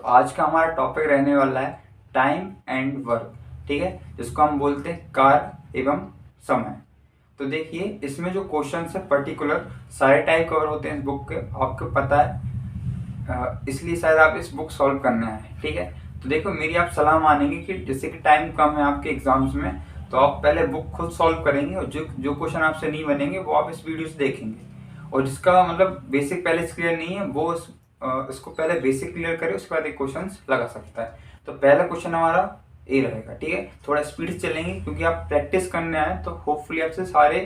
तो आज का हमारा टॉपिक रहने वाला है टाइम एंड वर्क, ठीक है, जिसको हम बोलते हैं कार्य एवं समय। तो देखिए इसमें जो क्वेश्चन है पर्टिकुलर सारे टाइप कवर होते हैं इस बुक के, आपको पता है, इसलिए शायद आप इस बुक सॉल्व करने आए, ठीक है। तो देखो मेरी आप सलाह मानेंगे कि जैसे कि टाइम कम है आपके एग्जाम्स में, तो आप पहले बुक खुद सॉल्व करेंगे और जो जो क्वेश्चन आपसे नहीं बनेंगे वो आप इस वीडियो से देखेंगे, और जिसका मतलब बेसिक पहले से क्लियर नहीं है वो इसको पहले बेसिक क्लियर करे, उसके बाद एक क्वेश्चन लगा सकता है। तो पहला क्वेश्चन हमारा ए रहेगा, ठीक है। थोड़ा स्पीड से चलेंगे क्योंकि आप प्रैक्टिस करने आए, तो होपफुली आपसे सारे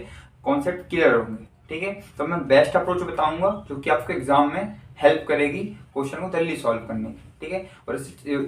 कॉन्सेप्ट क्लियर होंगे, ठीक है। तो मैं बेस्ट अप्रोच बताऊंगा जो कि आपको एग्जाम में हेल्प करेगी क्वेश्चन को जल्दी सॉल्व करने की, ठीक है। और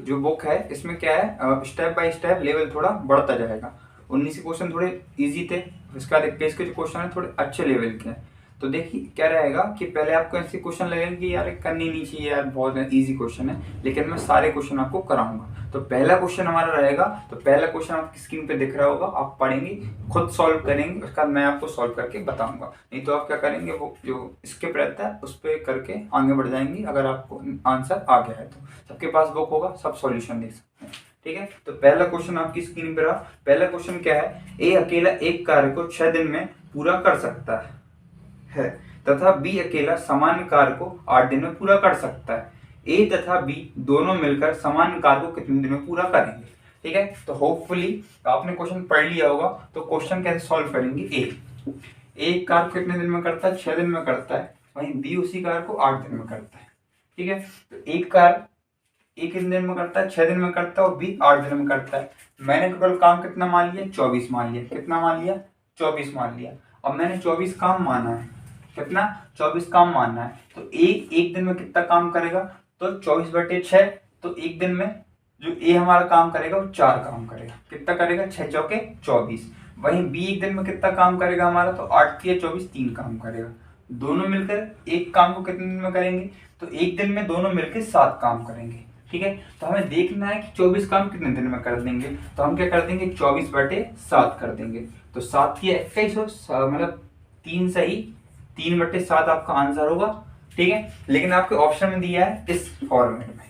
जो बुक है इसमें क्या है, स्टेप बाय स्टेप लेवल थोड़ा बढ़ता जाएगा। 19 क्वेश्चन थोड़े इजी थे, इसके बाद 21 के जो क्वेश्चन है थोड़े अच्छे लेवल के हैं। तो देखिए क्या रहेगा कि पहले आपको ऐसे क्वेश्चन लगेंगे कि यार करनी नहीं चाहिए यार, बहुत इजी क्वेश्चन है, लेकिन मैं सारे क्वेश्चन आपको कराऊंगा। तो पहला क्वेश्चन हमारा रहेगा, तो पहला क्वेश्चन आपकी स्क्रीन पे दिख रहा होगा, आप पढ़ेंगे, खुद सॉल्व करेंगे, उसका मैं आपको सॉल्व करके बताऊंगा। नहीं तो आप क्या करेंगे, वो जो स्किप रहता है उस पर करके आगे बढ़ जाएंगे, अगर आपको आंसर आ गया है तो। सबके पास बुक होगा, सब सॉल्यूशन देख सकते हैं, ठीक है। तो पहला क्वेश्चन आपकी स्क्रीन पे रहा। पहला क्वेश्चन क्या है, ए अकेला एक कार्य को 6 दिन में पूरा कर सकता है तथा बी अकेला समान कार्य को 8 दिन में पूरा कर सकता है। ए तथा बी दोनों मिलकर समान कार्य को कितने दिन में पूरा करेंगे, ठीक है। तो होपफुली आपने क्वेश्चन पढ़ लिया होगा, तो क्वेश्चन कैसे सॉल्व करेंगे। एक कार्य को कितने दिन में करता है, 6 दिन में करता है, वहीं बी उसी कार्य को 8 दिन में करता है, ठीक है। तो एक कार्य एक कितने दिन में करता है, 6 दिन में करता है, और बी 8 दिन में करता है। मैंने टोटल काम कितना मान लिया, 24 मान लिया। कितना मान लिया, 24 मान लिया। अब मैंने 24 काम माना है, कितना, 24 काम मानना है। तो एक दिन में कितना काम करेगा, तो 24/6। तो एक दिन में जो ए हमारा काम करेगा वो 4 काम करेगा। कितना करेगा, 6 चौके 24। वहीं बी एक दिन में कितना काम करेगा हमारा, तो 8 तिया 24, 3 काम करेगा। दोनों मिलकर एक काम को कितने दिन में करेंगे, तो एक दिन में दोनों मिलकर 7 काम करेंगे, ठीक है। तो हमें देखना है कि 24 काम कितने दिन में कर देंगे, तो हम क्या कर देंगे, 24/7 कर देंगे। तो 7 तिया 21, मतलब 3 सही, 3/7 आपका आंसर होगा, ठीक है। लेकिन आपके ऑप्शन में दिया है इस फॉर्मेट में,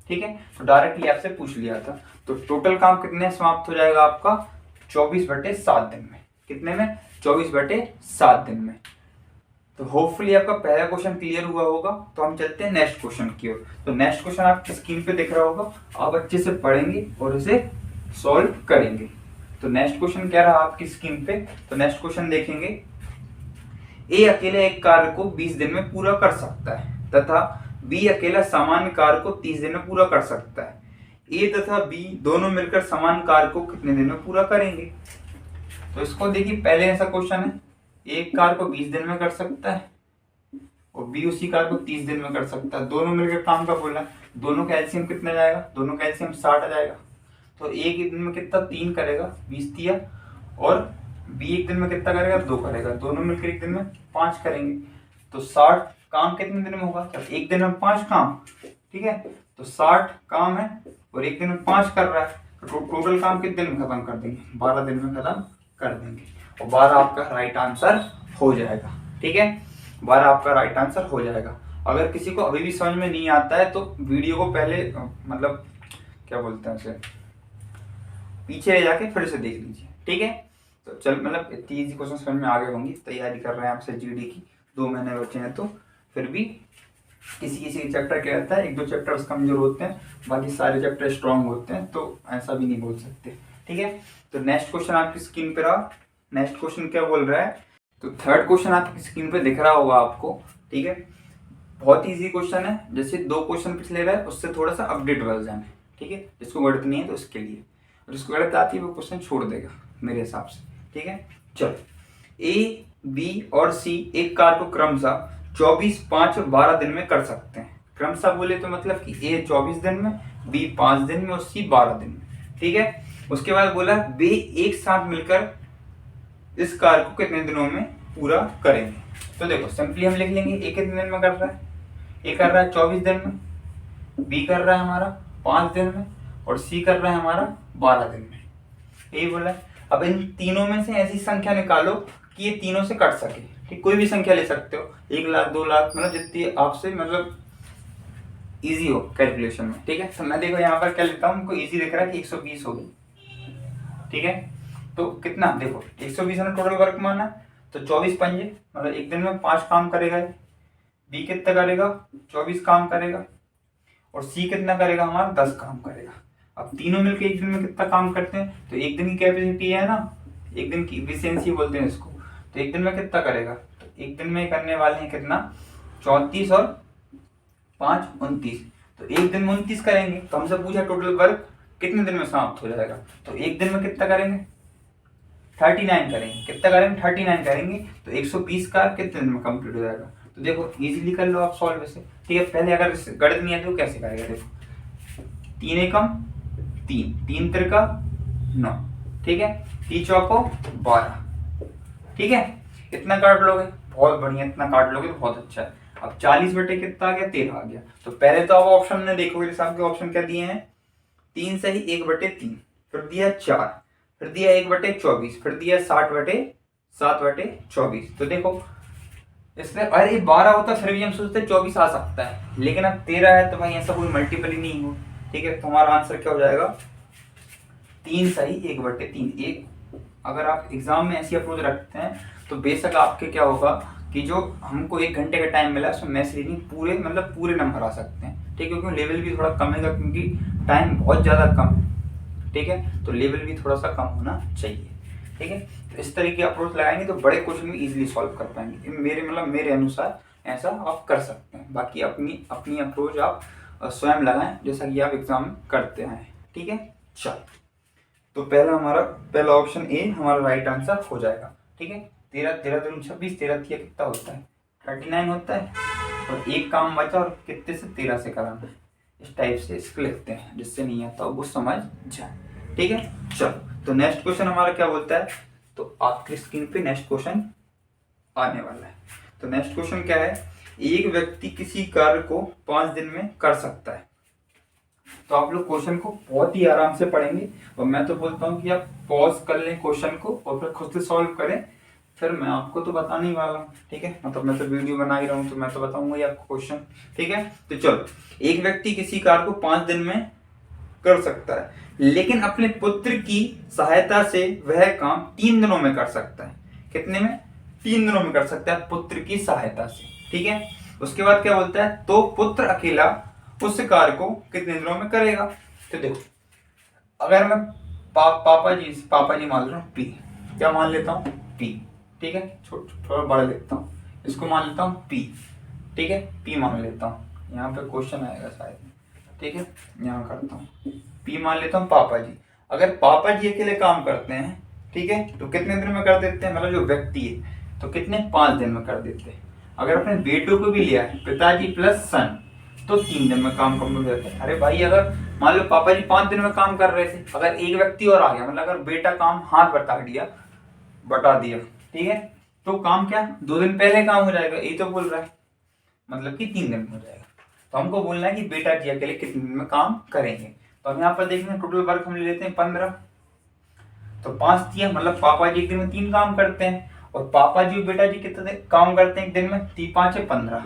ठीक है। तो डायरेक्टली आपसे पूछ लिया था। तो टोटल काम कितने समाप्त हो जाएगा आपका, 24/7 दिन में। कितने में, 24/7 दिन में। तो होपफुली आपका पहला क्वेश्चन क्लियर हुआ होगा। तो हम चलते हैं नेक्स्ट क्वेश्चन की ओर। तो नेक्स्ट क्वेश्चन आपकी स्क्रीन पे दिख रहा होगा, आप अच्छे से पढ़ेंगे और इसे सॉल्व करेंगे। तो नेक्स्ट क्वेश्चन क्या रहा आपकी स्क्रीन पे, तो नेक्स्ट क्वेश्चन देखेंगे, ए अकेले एक कार्य को 20 दिन में पूरा कर सकता है तथा बी अकेला समान कार्य को 30 दिन में पूरा कर सकता है। ए तथा बी दोनों मिलकर समान कार्य को कितने दिन में पूरा करेंगे। तो इसको देखिए, पहले ऐसा क्वेश्चन है, एक कार्य को 20 दिन में कर सकता है और बी उसी कार्य को 30 दिन में कर सकता है। दोनों मिलकर काम का बोला है, दोनों का एलसीएम कितना जाएगा, दोनों का एलसीएम 60 आ जाएगा। तो एक दिन में कितना, 3 करेगा, 20 तिया, और बी एक दिन में कितना करेगा, 2 करेगा। दोनों मिलकर एक दिन में 5 करेंगे। तो 60 काम कितने दिन में होगा, तो एक दिन में 5 काम, ठीक है। तो 60 काम है और एक दिन में 5 कर रहा है, तो टोटल काम कितने दिन में खत्म कर देंगे, 12 दिन में खत्म कर देंगे। और 12 आपका राइट आंसर हो जाएगा, ठीक है। 12 आपका राइट आंसर हो जाएगा। अगर किसी को अभी भी समझ में नहीं आता है तो वीडियो को पहले मतलब क्या बोलते हैं उसे, पीछे ले जाके फिर से देख लीजिए, ठीक है। तो चल मतलब इतनी इजी क्वेश्चन समझ में आ गए होंगी। तैयारी कर रहे हैं आपसे जीडी की, 2 महीने बचे हैं, तो फिर भी किसी किसी चैप्टर क्या रहता है, 1-2 चैप्टर्स कमजोर होते हैं, बाकी सारे चैप्टर स्ट्रांग होते हैं, तो ऐसा भी नहीं बोल सकते, ठीक है। तो नेक्स्ट क्वेश्चन आपकी स्क्रीन पे रहा। नेक्स्ट क्वेश्चन क्या बोल रहा है, तो थर्ड क्वेश्चन आपकी स्क्रीन पे दिख रहा होगा आपको, ठीक है। बहुत ईजी क्वेश्चन है, जैसे 2 क्वेश्चन पिछले रहे उससे थोड़ा सा अपडेट वर्जन है, ठीक है। जिसको गणित नहीं है तो उसके लिए, और जिसको गणित आती है वो क्वेश्चन छोड़ देगा मेरे हिसाब से, ठीक है। चलो, ए बी और सी एक कार्य को क्रमशः 24, 5 और 12 दिन में कर सकते हैं। क्रमशः बोले तो मतलब कि ए 24 दिन में, बी 5 दिन में और सी 12 दिन में, ठीक है। उसके बाद बोला वे एक साथ मिलकर इस कार्य को कितने दिनों में पूरा करेंगे। तो देखो सिंपली हम लिख लेंगे, ए कितने दिन में कर रहा है, ए कर रहा है 24 दिन में, बी कर रहा है हमारा 5 दिन में, और सी कर रहा है हमारा 12 दिन में, यही बोला है। अब इन तीनों में से ऐसी संख्या निकालो कि ये तीनों से कट सके, ठीक, कोई भी संख्या ले सकते हो, 1 लाख 2 लाख, मतलब जितनी आपसे मतलब इजी हो कैलकुलेशन में। ठीक है, तो मैं देखो यहाँ पर क्या लेता हूँ, हमको इजी दिख रहा है कि 120 हो गई। ठीक है, तो कितना देखो 120 ने टोटल वर्क माना, तो 24 पंजे मतलब एक दिन में 5 काम करेगा। बी कितना करेगा, 24 काम करेगा। और सी कितना करेगा, हमारा 10 काम करेगा। अब तीनों मिलकर एक दिन में कितना काम करते हैं, तो एक दिन की कैपेसिटी है ना, एक दिन की इफिशियंसी बोलते हैं इसको। तो एक दिन में कितना करेगा, तो एक दिन में करने वाले हैं कितना, 34 और 5 29। तो एक दिन में 29 करेंगे। तो हमसे पूछा टोटल वर्क कितने दिन में समाप्त हो जाएगा, तो एक दिन में कितना करेंगे, 39 करेंगे। कितना करेंगे, 39 करेंगे। तो 120 का कितने दिन में कंप्लीट हो जाएगा। तो देखो इजीली कर लो आप सॉल्व ऐसे। ठीक है, पहले अगर गणित नहीं आती तो कैसे करेगा, देखो 3 एकम 3, 3 त्रिका 9। ठीक है, 3 चौको 12। ठीक है, इतना काट लोगे, बहुत बढ़िया, इतना काट लोगे तो बहुत अच्छा है। अब 40 बटे कितना आ गया, 13 आ गया। तो पहले तो आप ऑप्शन में देखोगे, जैसे आपके ऑप्शन क्या दिए हैं, 3 सही 1/3, फिर दिया 4, फिर दिया 1/24, फिर दिया 7/24। तो देखो इसमें अरे 12 होता फिर भी हम सोचते 24 आ सकता है, लेकिन अब 13 है तो भाई ऐसा कोई मल्टीपल ही नहीं हो। ठीक है, तो हमारा आंसर क्या हो जाएगा, 3 सही 1/3। एक अगर आप एग्जाम में ऐसी अप्रोच रखते हैं तो बेशक आपके क्या होगा कि जो हमको 1 घंटे का टाइम मिला उसमें मैथ्स रीजनिंग पूरे मतलब पूरे नंबर आ सकते हैं। ठीक है, क्योंकि लेवल भी थोड़ा कम है, क्योंकि टाइम बहुत ज़्यादा कम है। ठीक है, तो लेवल भी थोड़ा सा कम होना चाहिए। ठीक है, तो इस तरीके अप्रोच लगाएंगे तो बड़े क्वेश्चन भी इजीली सॉल्व कर पाएंगे। मेरे अनुसार ऐसा आप कर सकते हैं। बाकी अपनी अपनी अप्रोच आप स्वयं लगाएं, जैसा कि आप एग्जाम में करते हैं। ठीक है, चलो तो पहला ऑप्शन ए हमारा राइट आंसर हो जाएगा। ठीक है, 13 26, 13 कितना होता है, 39 होता है। और एक काम बचा और कितने से 13 से कराना है, इस टाइप से इसको लिखते हैं, जिससे नहीं आता वो समझ जाए। ठीक है, चलो तो नेक्स्ट क्वेश्चन हमारा क्या बोलता है, तो आपकी स्क्रीन पे नेक्स्ट क्वेश्चन आने वाला है। तो नेक्स्ट क्वेश्चन क्या है, एक व्यक्ति किसी कार्य को 5 दिन में कर सकता है। तो आप लोग क्वेश्चन को बहुत ही आराम से पढ़ेंगे, और मैं तो बोलता हूँ कि आप पॉज कर लें क्वेश्चन को और फिर खुद से सॉल्व करें, फिर मैं आपको तो बताने ही वाला हूँ। ठीक है, मतलब मैं तो वीडियो बना ही रहा हूँ तो मैं तो बताऊंगा ही आपको क्वेश्चन। ठीक है, तो चलो, एक व्यक्ति किसी कार्य को 5 दिन में कर सकता है, लेकिन अपने पुत्र की सहायता से वह काम 3 दिनों में कर सकता है। कितने में, 3 दिनों में कर सकता है पुत्र की सहायता से। ठीक है, उसके बाद क्या बोलता है, तो पुत्र अकेला उस कार्य को कितने दिनों में करेगा। तो देखो अगर मैं पापा जी मान रहा हूँ पी, क्या मान लेता हूँ पी। ठीक है, थोड़ा बड़ा लेता हूँ, इसको मान लेता हूँ पी। ठीक है, पी मान लेता हूँ, यहाँ पे क्वेश्चन आएगा शायद। ठीक है, यहाँ करता हूँ पी मान लेता हूँ पापा जी। अगर पापा जी अकेले काम करते हैं, ठीक है, तो कितने दिन में कर देते हैं, मतलब जो व्यक्ति है तो कितने 5 दिन में कर देते हैं। अगर अपने बेटों को भी लिया है, पिताजी प्लस सन, तो 3 दिन में काम कंप्लीट हो जाता है। अरे भाई अगर मान लो पापा जी 5 दिन में काम कर रहे थे, अगर एक व्यक्ति और आ गया, मतलब अगर बेटा काम हाथ बटा दिया, ठीक है, तो काम क्या 2 दिन पहले काम हो जाएगा, यही तो बोल रहा है, मतलब कि 3 दिन में हो जाएगा। तो हमको बोलना है कि बेटा जी अकेले कितने दिन में काम करेंगे। तो हम यहाँ पर देखेंगे टोटल वर्क हम ले लेते हैं 15, तो 5 दिया, मतलब पापा जी एक दिन में 3 काम करते हैं, और पापा जी और बेटा जी कितने काम करते हैं एक दिन में, 3 5 है 15।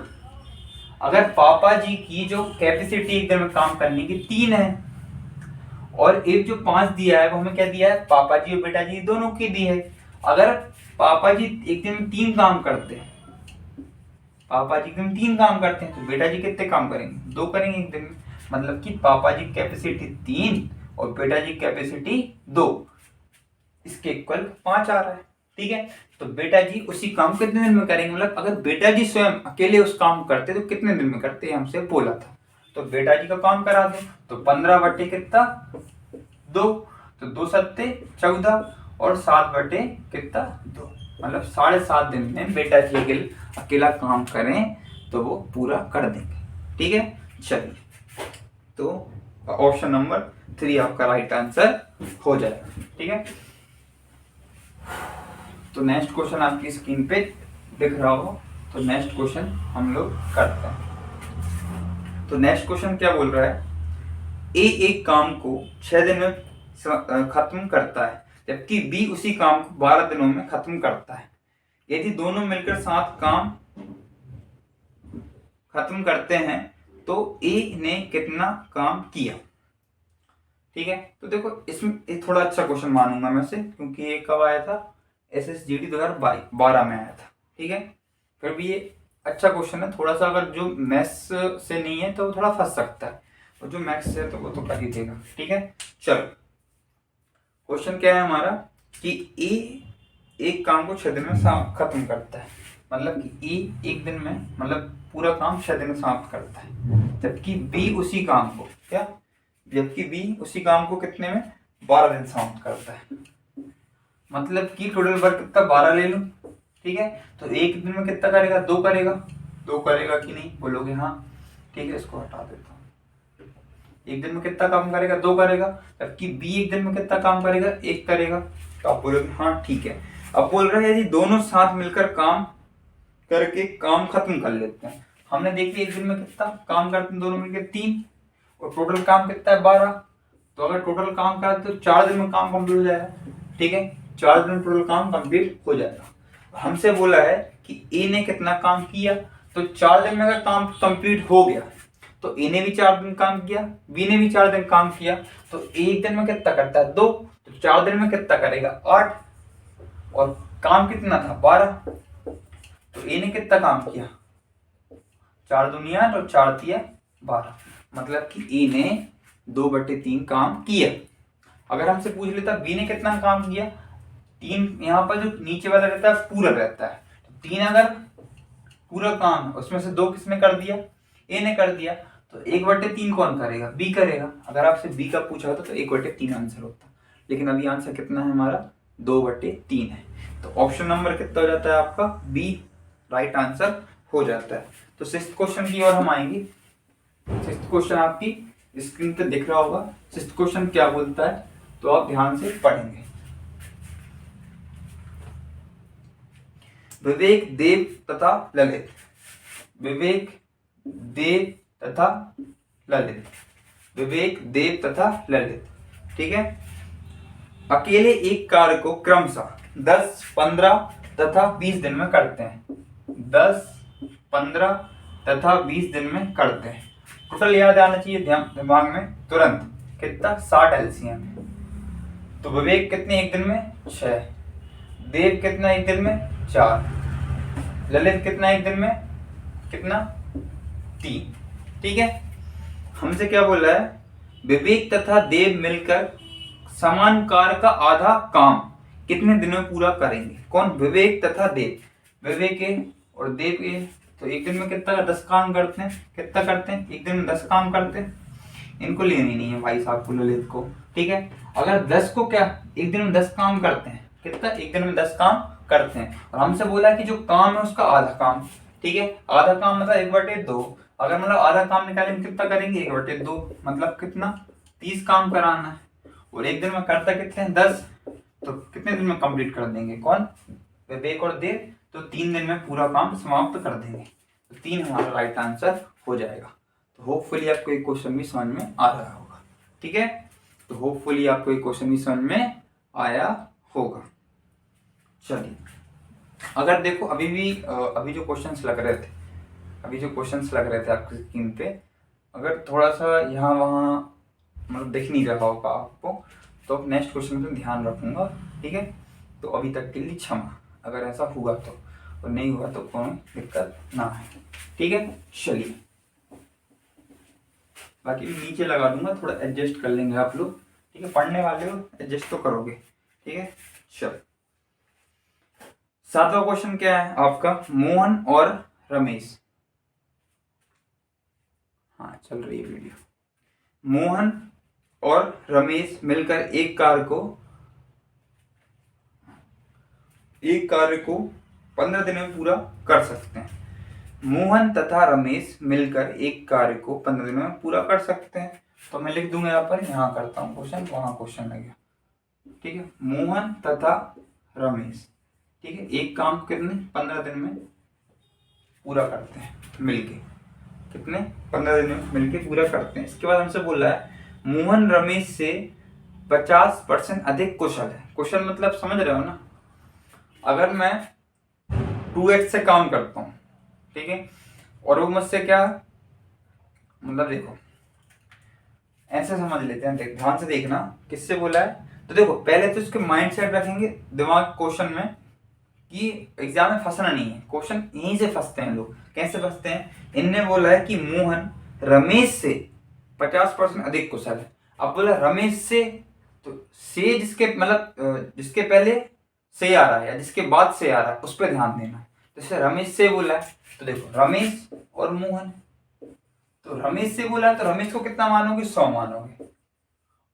अगर पापा जी की जो कैपेसिटी एक दिन में काम करने की 3 है, और एक जो 5 दिया है वो हमें क्या दिया है, पापा जी और बेटा जी दोनों की दी है। अगर पापा जी एक दिन में 3 काम करते हैं, पापा जी एक दिन में 3 काम करते हैं, तो बेटा जी कितने काम करेंगे, 2 करेंगे एक दिन में। मतलब कि पापा जी कैपेसिटी 3 और बेटा जी कैपेसिटी 2, इसके इक्वल 5 आ रहा है। ठीक है, तो बेटा जी उसी काम कितने दिन में करेंगे, मतलब अगर बेटा जी स्वयं अकेले उस काम करते तो कितने दिन में करते हैं, हमसे बोला था। तो बेटा जी का काम करा दो, तो 15 बटे कितना 2, तो 2 सत्ते 14, और 7 बटे कितना 2, मतलब 7.5 दिन में बेटा जी अकेला काम करें तो वो पूरा कर देंगे। ठीक है, चलिए तो ऑप्शन नंबर 3 आपका राइट आंसर हो जाएगा। ठीक है, तो नेक्स्ट क्वेश्चन आपकी स्क्रीन पे दिख रहा हो, तो नेक्स्ट क्वेश्चन हम लोग करते हैं। तो नेक्स्ट क्वेश्चन क्या बोल रहा है, ए एक काम को 6 दिन में खत्म करता है, जबकि बी उसी काम को 12 दिनों में खत्म करता है। यदि दोनों मिलकर 7 काम खत्म करते हैं तो ए ने कितना काम किया। ठीक है, तो देखो इसमें एक थोड़ा अच्छा क्वेश्चन मानूंगा मैं से, क्योंकि ये कब आया था, SSGD 2012 में आया था। ठीक है, फिर भी ये अच्छा क्वेश्चन है। थोड़ा सा अगर जो मैथ्स से नहीं है तो थोड़ा फंस सकता है, और जो मैथ्स से है तो वो तो कर ही देगा। ठीक है, चलो क्वेश्चन क्या है हमारा कि ए एक काम को 6 दिन में खत्म करता है, मतलब कि ए एक दिन में मतलब पूरा काम 6 दिन में समाप्त करता है, जबकि बी उसी काम को क्या, जबकि बी उसी काम को कितने में 12 दिन समाप्त करता है। मतलब कि टोटल वर्क कितना 12 ले लूं। ठीक है, तो एक दिन में कितना करेगा, 2 करेगा। 2 करेगा कि नहीं बोलोगे, हाँ ठीक है, इसको हटा देता हूँ। एक दिन में कितना काम करेगा, 2 करेगा, जबकि बी एक दिन में कितना काम करेगा, 1 करेगा। तो आप बोलोगे हाँ ठीक है। अब बोल रहे हैं यदि दोनों साथ मिलकर काम करके काम खत्म कर लेते हैं। हमने देखी एक दिन में कितना काम करते हैं दोनों मिलकर 3, और टोटल काम कितना है 12। तो अगर टोटल काम करा तो 4 दिन में काम कंप्लीट हो जाएगा। ठीक है, 4 दिन में टोटल काम कंप्लीट हो जाएगा। हमसे बोला है कि ए ने कितना काम किया, तो 4 दिन में अगर काम कंप्लीट हो गया तो ए ने भी 4 दिन काम किया, बी ने भी 4 दिन काम किया, तो एक दिन में कितना करता है 2, तो 4 दिन में कितना करेगा 8, और काम कितना था 12। तो ए ने कितना काम किया, 4 दुनिया और 4 तिया 12, मतलब कि ए ने 2/3 काम किया। अगर हमसे पूछ लेता बी ने कितना काम किया, 3 यहाँ पर जो नीचे वाला रहता है पूरा रहता है, तो 3 अगर पूरा काम है उसमें से 2 किसने कर दिया, ए ने कर दिया, तो 1/3 कौन करेगा, बी करेगा। अगर आपसे बी का पूछा होता तो 1/3 आंसर होता, लेकिन अभी आंसर कितना है हमारा 2/3 है। तो ऑप्शन नंबर कितना हो जाता है आपका, बी राइट आंसर हो जाता है। तो 6th क्वेश्चन की ओर हम आएंगे। 6th क्वेश्चन आपकी स्क्रीन पे दिख रहा होगा। 6th क्वेश्चन क्या बोलता है, तो आप ध्यान से पढ़ेंगे। विवेक, देव तथा ललित, विवेक, देव तथा ललित, विवेक, देव तथा ललित। ठीक है, अकेले एक कार्य को क्रमशः 10, 15 तथा 20 दिन में करते हैं। 10, 15 तथा 20 दिन में करते हैं। टोटल याद आना चाहिए दिमाग में तुरंत, कितना 60 LCM। तो विवेक कितने एक दिन में 6, देव कितना एक दिन में 4, ललित कितना एक दिन में कितना 3। ठीक है, हमसे क्या बोला है, विवेक तथा देव मिलकर समान कार्य का आधा काम कितने दिनों में पूरा करेंगे। कौन, विवेक तथा देव, विवेक के और देव के, तो एक दिन में कितना 10 काम करते हैं, कितना करते हैं एक दिन में 10 काम करते हैं। इनको लेनी नहीं है भाई साहब को, ललित को। ठीक है, अगर 10 को क्या एक दिन में 10 काम करते हैं, कितना एक दिन में 10 काम करते हैं, और हमसे बोला है कि जो काम है उसका आधा काम। ठीक है, आधा काम मतलब 1/2, अगर मतलब आधा काम निकालेंगे कितना करेंगे 1/2, मतलब कितना 30 काम कराना है, और एक दिन में करता कितने 10, तो कितने दिन में कंप्लीट कर देंगे, कौन, विवेक और देव, तो 3 दिन में पूरा काम समाप्त कर देंगे। तो 3 हमारा राइट आंसर हो जाएगा। तो होपफुली आपको एक क्वेश्चन भी समझ में आ रहा होगा। ठीक है, तो होपफुली आपको एक क्वेश्चन भी समझ में आया होगा। चलिए, अगर देखो अभी जो क्वेश्चंस लग रहे थे, आपकी स्क्रीन पे, अगर थोड़ा सा यहाँ वहाँ मतलब दिख नहीं रहा होगा आपको, तो नेक्स्ट क्वेश्चन में ध्यान रखूंगा। ठीक है, तो अभी तक के लिए क्षमा अगर ऐसा हुआ तो, और नहीं हुआ तो कोई दिक्कत ना है। ठीक है, चलिए, बाकी भी नीचे लगा दूंगा, थोड़ा एडजस्ट कर लेंगे आप लोग। ठीक है, पढ़ने वाले हो एडजस्ट तो करोगे। ठीक है, चलो 7वां क्वेश्चन क्या है आपका, मोहन और रमेश, हाँ चल रही है वीडियो। मोहन और रमेश मिलकर एक कार्य को 15 दिन में पूरा कर सकते हैं। मोहन तथा रमेश मिलकर एक कार्य को 15 दिनों में पूरा कर सकते हैं। तो मैं लिख दूंगा यहाँ पर, यहाँ करता हूँ क्वेश्चन, वहां क्वेश्चन लग गया। ठीक है, मोहन तथा रमेश, ठीक है, एक काम कितने 15 दिन में पूरा करते हैं मिलके, कितने 15 दिन में मिलके पूरा करते हैं। इसके बाद हमसे बोल रहा है मोहन रमेश से 50% अधिक कुशल है। कुशल मतलब समझ रहे हो ना, अगर मैं 2x से काम करता हूं, ठीक है, और वो मुझसे क्या मतलब देखो ऐसे समझ लेते हैं, देख ध्यान से देखना किससे बोला है। तो देखो पहले तो इसके माइंड सेट रखेंगे दिमाग क्वेश्चन में कि एग्जाम में फंसना नहीं है। क्वेश्चन यहीं से फंसते हैं लोग। कैसे फंसते हैं? इनने बोला है कि मोहन रमेश से 50% अधिक कुशल है। अब बोला रमेश से, तो से जिसके मतलब जिसके पहले से आ रहा है या जिसके बाद से आ रहा है उस पर ध्यान देना। जैसे रमेश से बोला है तो देखो रमेश और मोहन, तो रमेश से बोला है तो रमेश को कितना मानोगे? 100 मानोगे।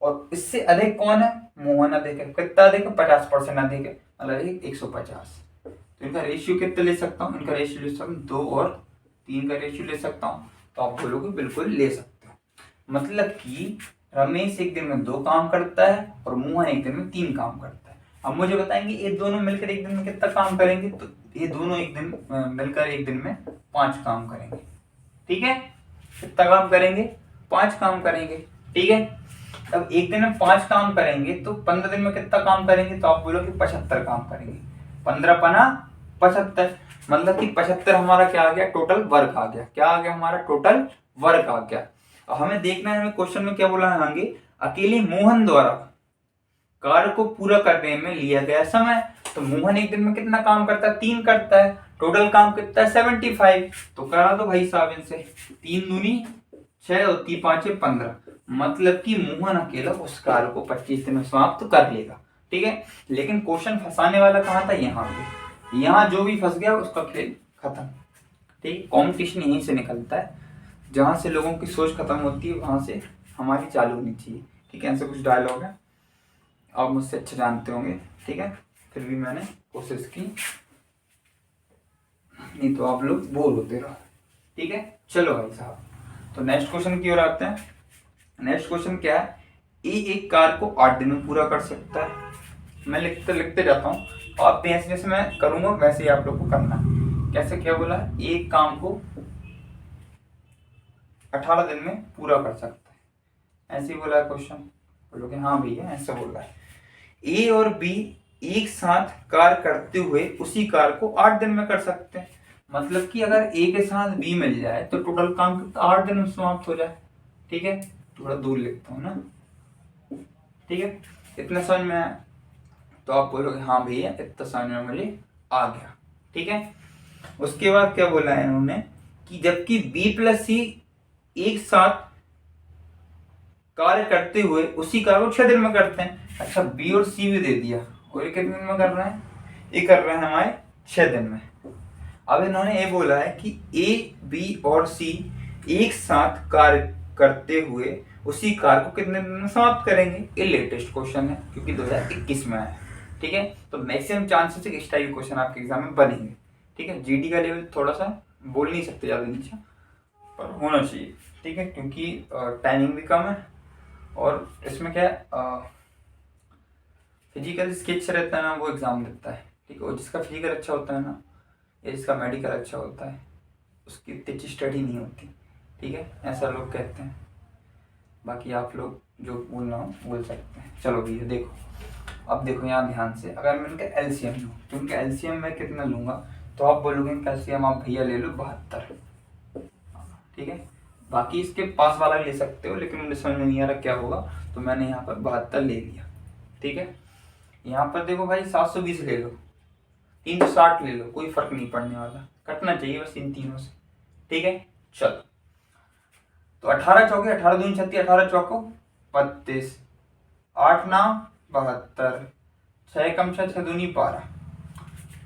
और इससे अधिक कौन है? मोहन अधिक है। कितना अधिक है? 50% अधिक है, मतलब 150। तो इनका रेशियो कितना ले सकता हूँ? इनका रेशियो ले सकता हूँ 2 और 3 का रेशियो ले सकता हूँ। तो आप बोलोगे बिल्कुल ले सकते हो। मतलब कि रमेश एक दिन में 2 काम करता है और मोहन एक दिन में 3 काम करता है। अब मुझे बताएंगे ये दोनों मिलकर एक दिन में कितना काम करेंगे? तो ये दोनों एक दिन मिलकर एक दिन में 5 काम करेंगे। ठीक है, कितना काम करेंगे? 5 काम करेंगे। ठीक है, अब एक दिन में 5 काम करेंगे तो 15 दिन में कितना काम करेंगे? तो आप बोलो कि 75 काम करेंगे। 15 पना 75, मतलब कि 75 हमारा क्या आ गया? टोटल वर्क आ गया। क्या आ गया? हमारा टोटल वर्क आ गया। अब हमें देखना है, हमें क्वेश्चन में क्या बोला है आगे? अकेले मोहन द्वारा कार्य को पूरा करने में लिया गया समय। तो मोहन एक दिन में कितना काम करता है? 3 करता है। टोटल काम कितना है? 75। तो करा दो भाई साहब इनसे, 3 दूनी 6 और 3 5 15, मतलब कि मोहन अकेला उस कार्य को 25 दिन में समाप्त कर लेगा। ठीक है, लेकिन क्वेश्चन फंसाने वाला कहाँ था? यहाँ पे। यहाँ जो भी फंस गया उसका खेल खत्म। ठीक, कॉम्पिटिशन यहीं से निकलता है, जहां से लोगों की सोच खत्म होती है वहां से हमारी चालू होनी चाहिए। ठीक है, ऐसे कुछ डायलॉग है, आप मुझसे अच्छे जानते होंगे। ठीक है, फिर भी मैंने कोशिश की, नहीं तो आप लोग बोर होते रहो। ठीक है, चलो भाई साहब, तो नेक्स्ट क्वेश्चन की ओर आते हैं। नेक्स्ट क्वेश्चन क्या है? ए एक कार्य को 8 दिन में पूरा कर सकता है। मैं लिखते लिखते जाता हूँ, आप भी ऐसे जैसे मैं करूंगा वैसे ही आप लोग को करना है। कैसे? क्या बोला? एक काम को 18 दिन में पूरा कर सकता है, ऐसे ही बोला है क्वेश्चन। बोलोगे हाँ भैया ऐसा बोल रहा है। ए और बी एक साथ कार्य करते हुए उसी कार्य को 8 दिन में कर सकते हैं। मतलब कि अगर ए के साथ बी मिल जाए तो टोटल काम 8 दिन में समाप्त हो जाए। ठीक है, थोड़ा दूर लिखता हूँ ना। ठीक है, इतना समझ में आया? तो आप बोलोगे हाँ भैया इतना समझ में मुझे आ गया। ठीक है, उसके बाद क्या बोला है इन्होंने कि जबकि बी प्लस सी एक साथ कार्य करते हुए उसी कार्य को 6 दिन में करते हैं। अच्छा, बी और सी भी दे दिया, और ये कितने दिन में कर रहे हैं? ये कर रहे हैं हमारे 6 दिन में। अब इन्होंने ये बोला है कि ए बी और सी एक साथ कार्य करते हुए उसी कार्य को कितने दिन में समाप्त करेंगे। ये लेटेस्ट क्वेश्चन है क्योंकि 2021 में आया। ठीक है, तो मैक्सिमम चांसेस है कि इस टाइप के क्वेश्चन आपके एग्जाम में बनेंगे। ठीक है, जीडी का लेवल थोड़ा सा बोल नहीं सकते ज़्यादा नीचे, पर होना चाहिए। ठीक है, क्योंकि टाइमिंग भी कम है और इसमें क्या फिजिकल स्केच रहता है ना, वो एग्जाम देता है। ठीक है, और जिसका फिजिकल अच्छा होता है ना या जिसका मेडिकल अच्छा होता है उसकी इतनी अच्छी स्टडी नहीं होती। ठीक है, ऐसा लोग कहते हैं, बाकी आप लोग जो बोलना हो बोल सकते हैं। चलो भैया देखो, अब देखो यहाँ ध्यान से, अगर मैं इनका एलसीएम लूँ तो इनका एलसीएम मैं कितना लूँगा? तो आप बोलोगे इनका एलसीएम आप भैया ले लो 72। ठीक है, बाकी इसके पास वाला ले सकते हो, लेकिन मुझे समझ में नहीं आ रहा क्या होगा, तो मैंने यहाँ पर 72 ले लिया। ठीक है, यहाँ पर देखो भाई 720 ले लो, 360 ले लो, कोई फर्क नहीं पड़ने वाला, कटना चाहिए बस इन तीनों से। ठीक है, चलो तो 18 चौके 18 दूनी 36, 18 चौको 32, 8 ना 72, 6 कम 6 6 दूनी 12,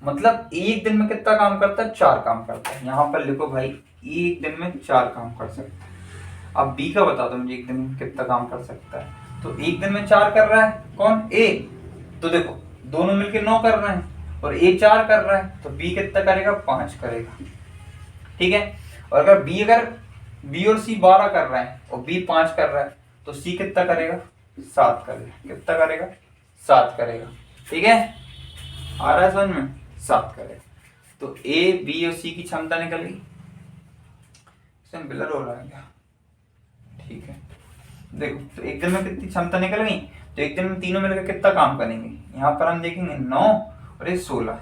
मतलब एक दिन में कितना काम करता है? 4 काम करता है। यहाँ पर लिखो भाई एक दिन में 4 काम कर सकता है। अब बी का बता दो मुझे एक दिन में कितना काम कर सकता है। तो एक दिन में 4 कर रहा है कौन? ए। तो देखो दोनों मिलके 9 कर रहे हैं और ए 4 कर रहा है, तो बी कितना करेगा? 5 करेगा। ठीक है, और अगर बी और सी 12 कर रहे हैं और बी 5 कर रहा है तो सी कितना करेगा? 7 करेगा। कितना करेगा? 7 करेगा। ठीक है, आ रहा है समझ में? 7 करेगा। तो ए बी और सी की क्षमता निकल गई। इसमें ब्लर हो रहा है क्या? ठीक है, देखो तो एक दिन में कितनी क्षमता निकल गई? तो एक दिन में तीनों मिलकर कितना काम करेंगे? यहाँ पर हम देखेंगे 9 और ये 16,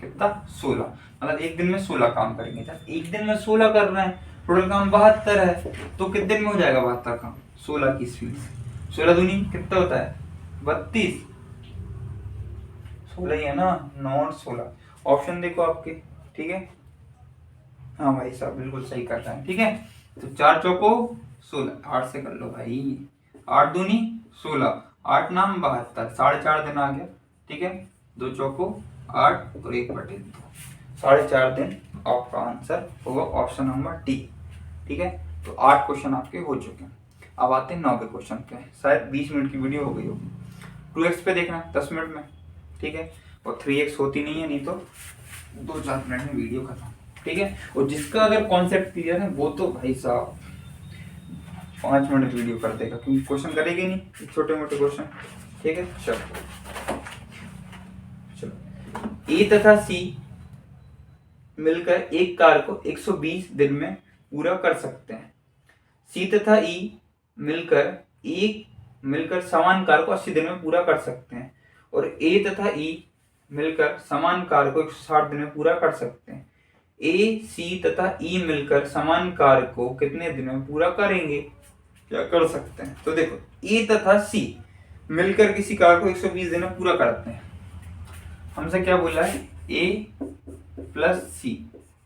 कितना? 16, मतलब एक दिन में 16 काम करेंगे। जब एक दिन में 16 कर रहे हैं टोटल काम 72 है, तो कितने दिन में हो जाएगा 72 काम? 16 की स्पीड से। 16 दूनी कितना होता है? 32। 16 ही है ना, नॉट 16। ऑप्शन देखो आपके, ठीक है। हाँ भाई साहब बिल्कुल सही कर रहे हैं, ठीक है। तो 4 चौको 16, 8 से कर लो भाई। 8 दूनी 16, 8 नाम 72, 4.5 दिन आ गया, ठीक है। 2 चौको 8 और 1/2, 4.5 दिन आपका आंसर होगा ऑप्शन नंबर डी, ठीक है। तो 8 क्वेश्चन आपके हो चुके हैं। अब आते हैं 9वें क्वेश्चन पे। शायद 20 मिनट की वीडियो हो गई होगी। 2x पे देखना 10 मिनट में, ठीक है। और 3x होती नहीं है, नहीं तो 2-4 मिनट में वीडियो खत्म, ठीक है। और जिसका अगर कॉन्सेप्ट क्लियर है वो तो भाई साहब 5 मिनट वीडियो कर देगा, क्योंकि क्वेश्चन करेगी नहीं, छोटे मोटे क्वेश्चन, ठीक है। चलो ए तथा सी मिलकर एक कार को 120 दिन में पूरा कर सकते हैं। सी तथा ई मिलकर समान कार को 80 दिन में पूरा कर सकते हैं। और ए तथा ई मिलकर समान कार को 160 दिन में पूरा कर सकते हैं। ए, सी तथा ई मिलकर समान कार को कितने दिन में पूरा करेंगे? क्या कर सकते हैं? तो देखो, ए तथा सी मिलकर किसी कार को 120 दिन में पूरा करते हैं। हमसे क्या बोला है? ए प्लस सी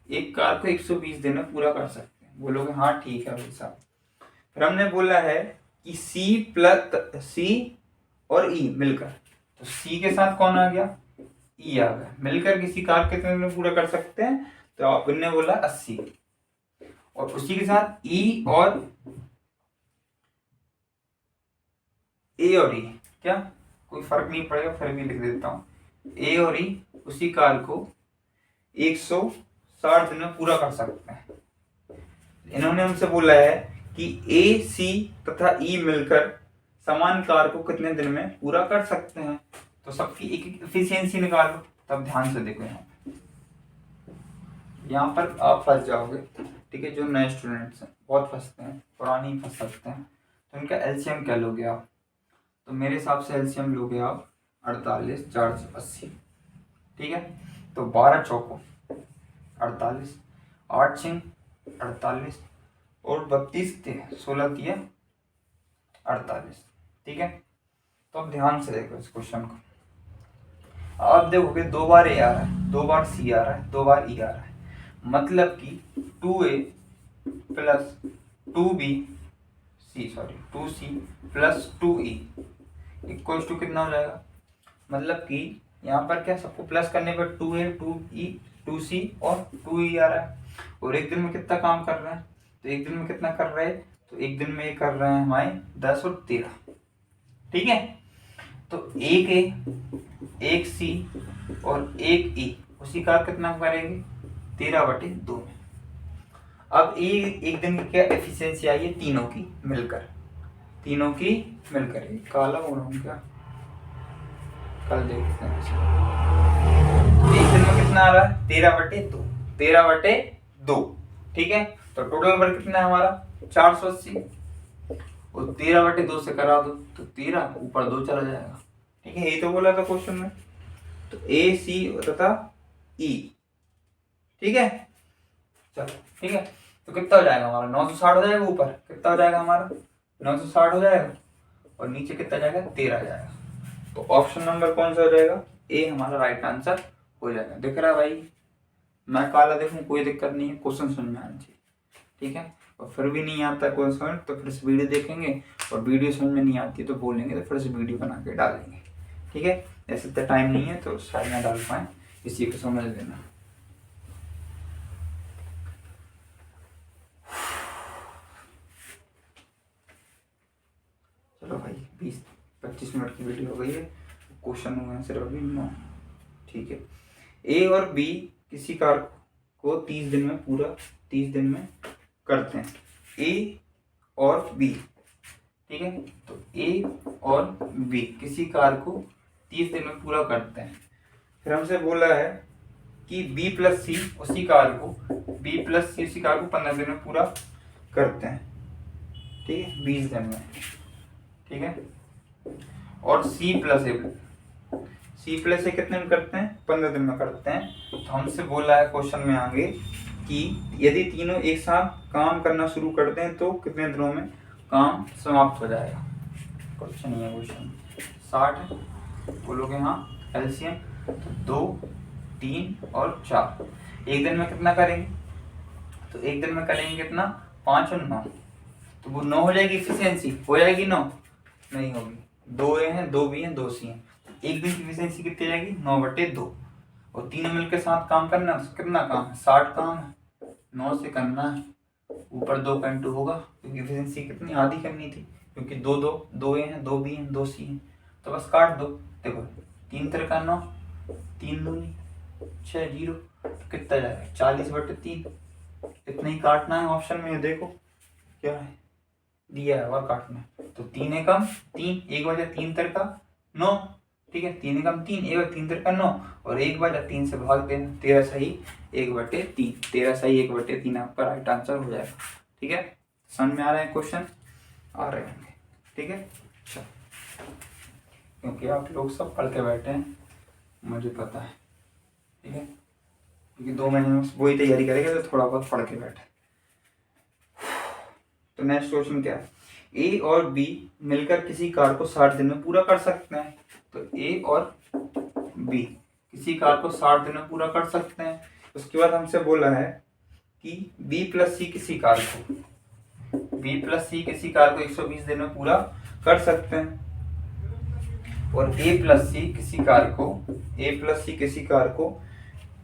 एक कार को 120 दिन में पूरा कर सकते हैं। बोलोगे हाँ ठीक है भाई साहब। फिर हमने बोला है कि सी और ई मिलकर, तो सी के साथ कौन आ गया? ई आ गया। मिलकर किसी कार कितने दिन में पूरा कर सकते हैं? तो आपने बोला 80। और उसी के साथ ई और ए और ई, क्या कोई फर्क नहीं पड़ेगा, फिर भी लिख देता हूं। ए और ई उसी कार को 160 दिन में पूरा कर सकते हैं। इन्होंने हमसे बोला है कि ए, सी तथा ई मिलकर समान कार को कितने दिन में पूरा कर सकते हैं। तो सबकी एक एक एफिशिएंसी निकालो। तब ध्यान से देखो, यहाँ पर आप फंस जाओगे, ठीक है। जो नए स्टूडेंट्स हैं बहुत फंसते हैं, पुरानी फंस सकते हैं। तो इनका एलसीएम क्या लोगे आप? तो मेरे हिसाब से एलसीएम लोगे आप 48 480, ठीक है। तो 12 चौको 48, 8 6 48 और 32 थे, 16 दिए 48, ठीक है। तो अब ध्यान से देखो इस क्वेश्चन को। आप देखोगे 2 बार ए आ रहा है, 2 बार सी आ रहा है, 2 बार ई आ रहा है। मतलब कि 2a plus 2c plus 2e equals to कितना हो जाएगा? मतलब कि यहाँ पर क्या, सबको प्लस करने पर 2a 2e 2c और 2e आ रहा है। और एक दिन में कितना काम कर रहे हैं? तो एक दिन में कितना कर रहे हैं? तो एक दिन में ये कर रहे हैं हमारे 10 और 13, ठीक है। तो एक ए, एक सी और एक ई उसी का कितना करेंगे? 13/2 में। अब एक दिन की क्या एफिशिएंसी आई है? तीनों की मिलकर काला हो रहा हूँ क्या? कल देखते हैं। एक दिन में कितना आ रहा है? 13/2, ठीक है। तो टोटल वर्क कितना है हमारा? 480। और 13/2 से करा दो तो 13 ऊपर 2 चला जाएगा, ठीक है। यही तो बोला था क्वेश्चन में। तो ए, सी तथा ई, ठीक है। चलो ठीक है। तो कितना हो जाएगा हमारा? 960 हो जाएगा। ऊपर कितना हो जाएगा हमारा? 960 हो जाएगा। और नीचे कितना जाएगा? 13 जाएगा। तो ऑप्शन नंबर कौन सा हो जाएगा? ए हमारा राइट आंसर हो जाएगा। दिख रहा है भाई? मैं काला देखूं कोई दिक्कत नहीं है, क्वेश्चन समझ में आना चाहिए, ठीक है। और फिर भी नहीं आता क्वेश्चन तो फिर से वीडियो देखेंगे, और वीडियो समझ में नहीं आती तो बोलेंगे, तो फिर से वीडियो बना के डालेंगे, ठीक है। ऐसे तो टाइम नहीं है तो शायद ना डाल पाए, इसी को समझ लेना। चलो भाई 20-25 मिनट की वीडियो हो गई है। क्वेश्चन हुए हैं सिर्फ अभी 9, ठीक है। ए और बी किसी कार को 30 दिन में करते हैं। ए और बी, ठीक है। तो ए और बी किसी कार को 30 दिन में पूरा करते हैं। फिर हमसे बोला है कि बी प्लस सी उसी कार को 15 दिन में पूरा करते हैं, ठीक है, 20 दिन में, ठीक है। और सी प्लस ए कितने में करते हैं? 15 दिन में करते हैं। तो हमसे बोला है क्वेश्चन में आगे कि यदि तीनों एक साथ काम करना शुरू करते हैं तो कितने दिनों में काम समाप्त हो जाएगा। क्वेश्चन है क्वेश्चन 60 है, बोलोगे हाँ एलसीएम तो 2, 3 और 4 एक दिन में कितना करेंगे, तो एक दिन में करेंगे कितना 5 और 9, तो वो 9 हो जाएगी इफिशियंसी, हो जाएगी 9 नहीं होगी, 2 ए हैं 2 बी हैं 2 सी हैं, एक दिन की इफिशियंसी कितनी जाएगी 9/2 और तीनों मिलकर साथ काम करना तो कितना काम है 60 काम है, 9 से करना है, ऊपर 2 का इंटू होगा क्योंकि इफिशियंसी कितनी आधी करनी थी क्योंकि 2 ए हैं 2 बी हैं 2 सी हैं, तो बस काट दो। देखो 3 3 का 9, 3 दूनी 6 0, तो कितना जाएगा 40/3, इतना ही काटना है ऑप्शन में, देखो क्या है दिया है और काटना है, तो 3 एकम 3, 1/3 का 9, ठीक है 3 एकम 3, 1/3 का 9 और 1/3 से भाग देना, 13 सही 1/3, 13 सही 1/3 आपका राइट आंसर हो जाएगा। ठीक है, समझ में आ रहे हैं क्वेश्चन, आ रहे होंगे, ठीक है। अच्छा, क्योंकि आप लोग सब पढ़ के बैठे हैं मुझे पता है, ठीक है, क्योंकि 2 महीने में वही तैयारी करेंगे तो थोड़ा बहुत पढ़ के बैठे। तो नेक्स्ट क्वेश्चन क्या है, ए और बी मिलकर किसी कार्य को 60 दिन में पूरा कर सकते हैं, तो ए और बी किसी कार्य को 60 दिन में पूरा कर सकते हैं। उसके बाद हमसे बोला है कि बी प्लस सी किसी कार्य को 120 दिन में पूरा कर सकते हैं और ए प्लस सी किसी कार्य को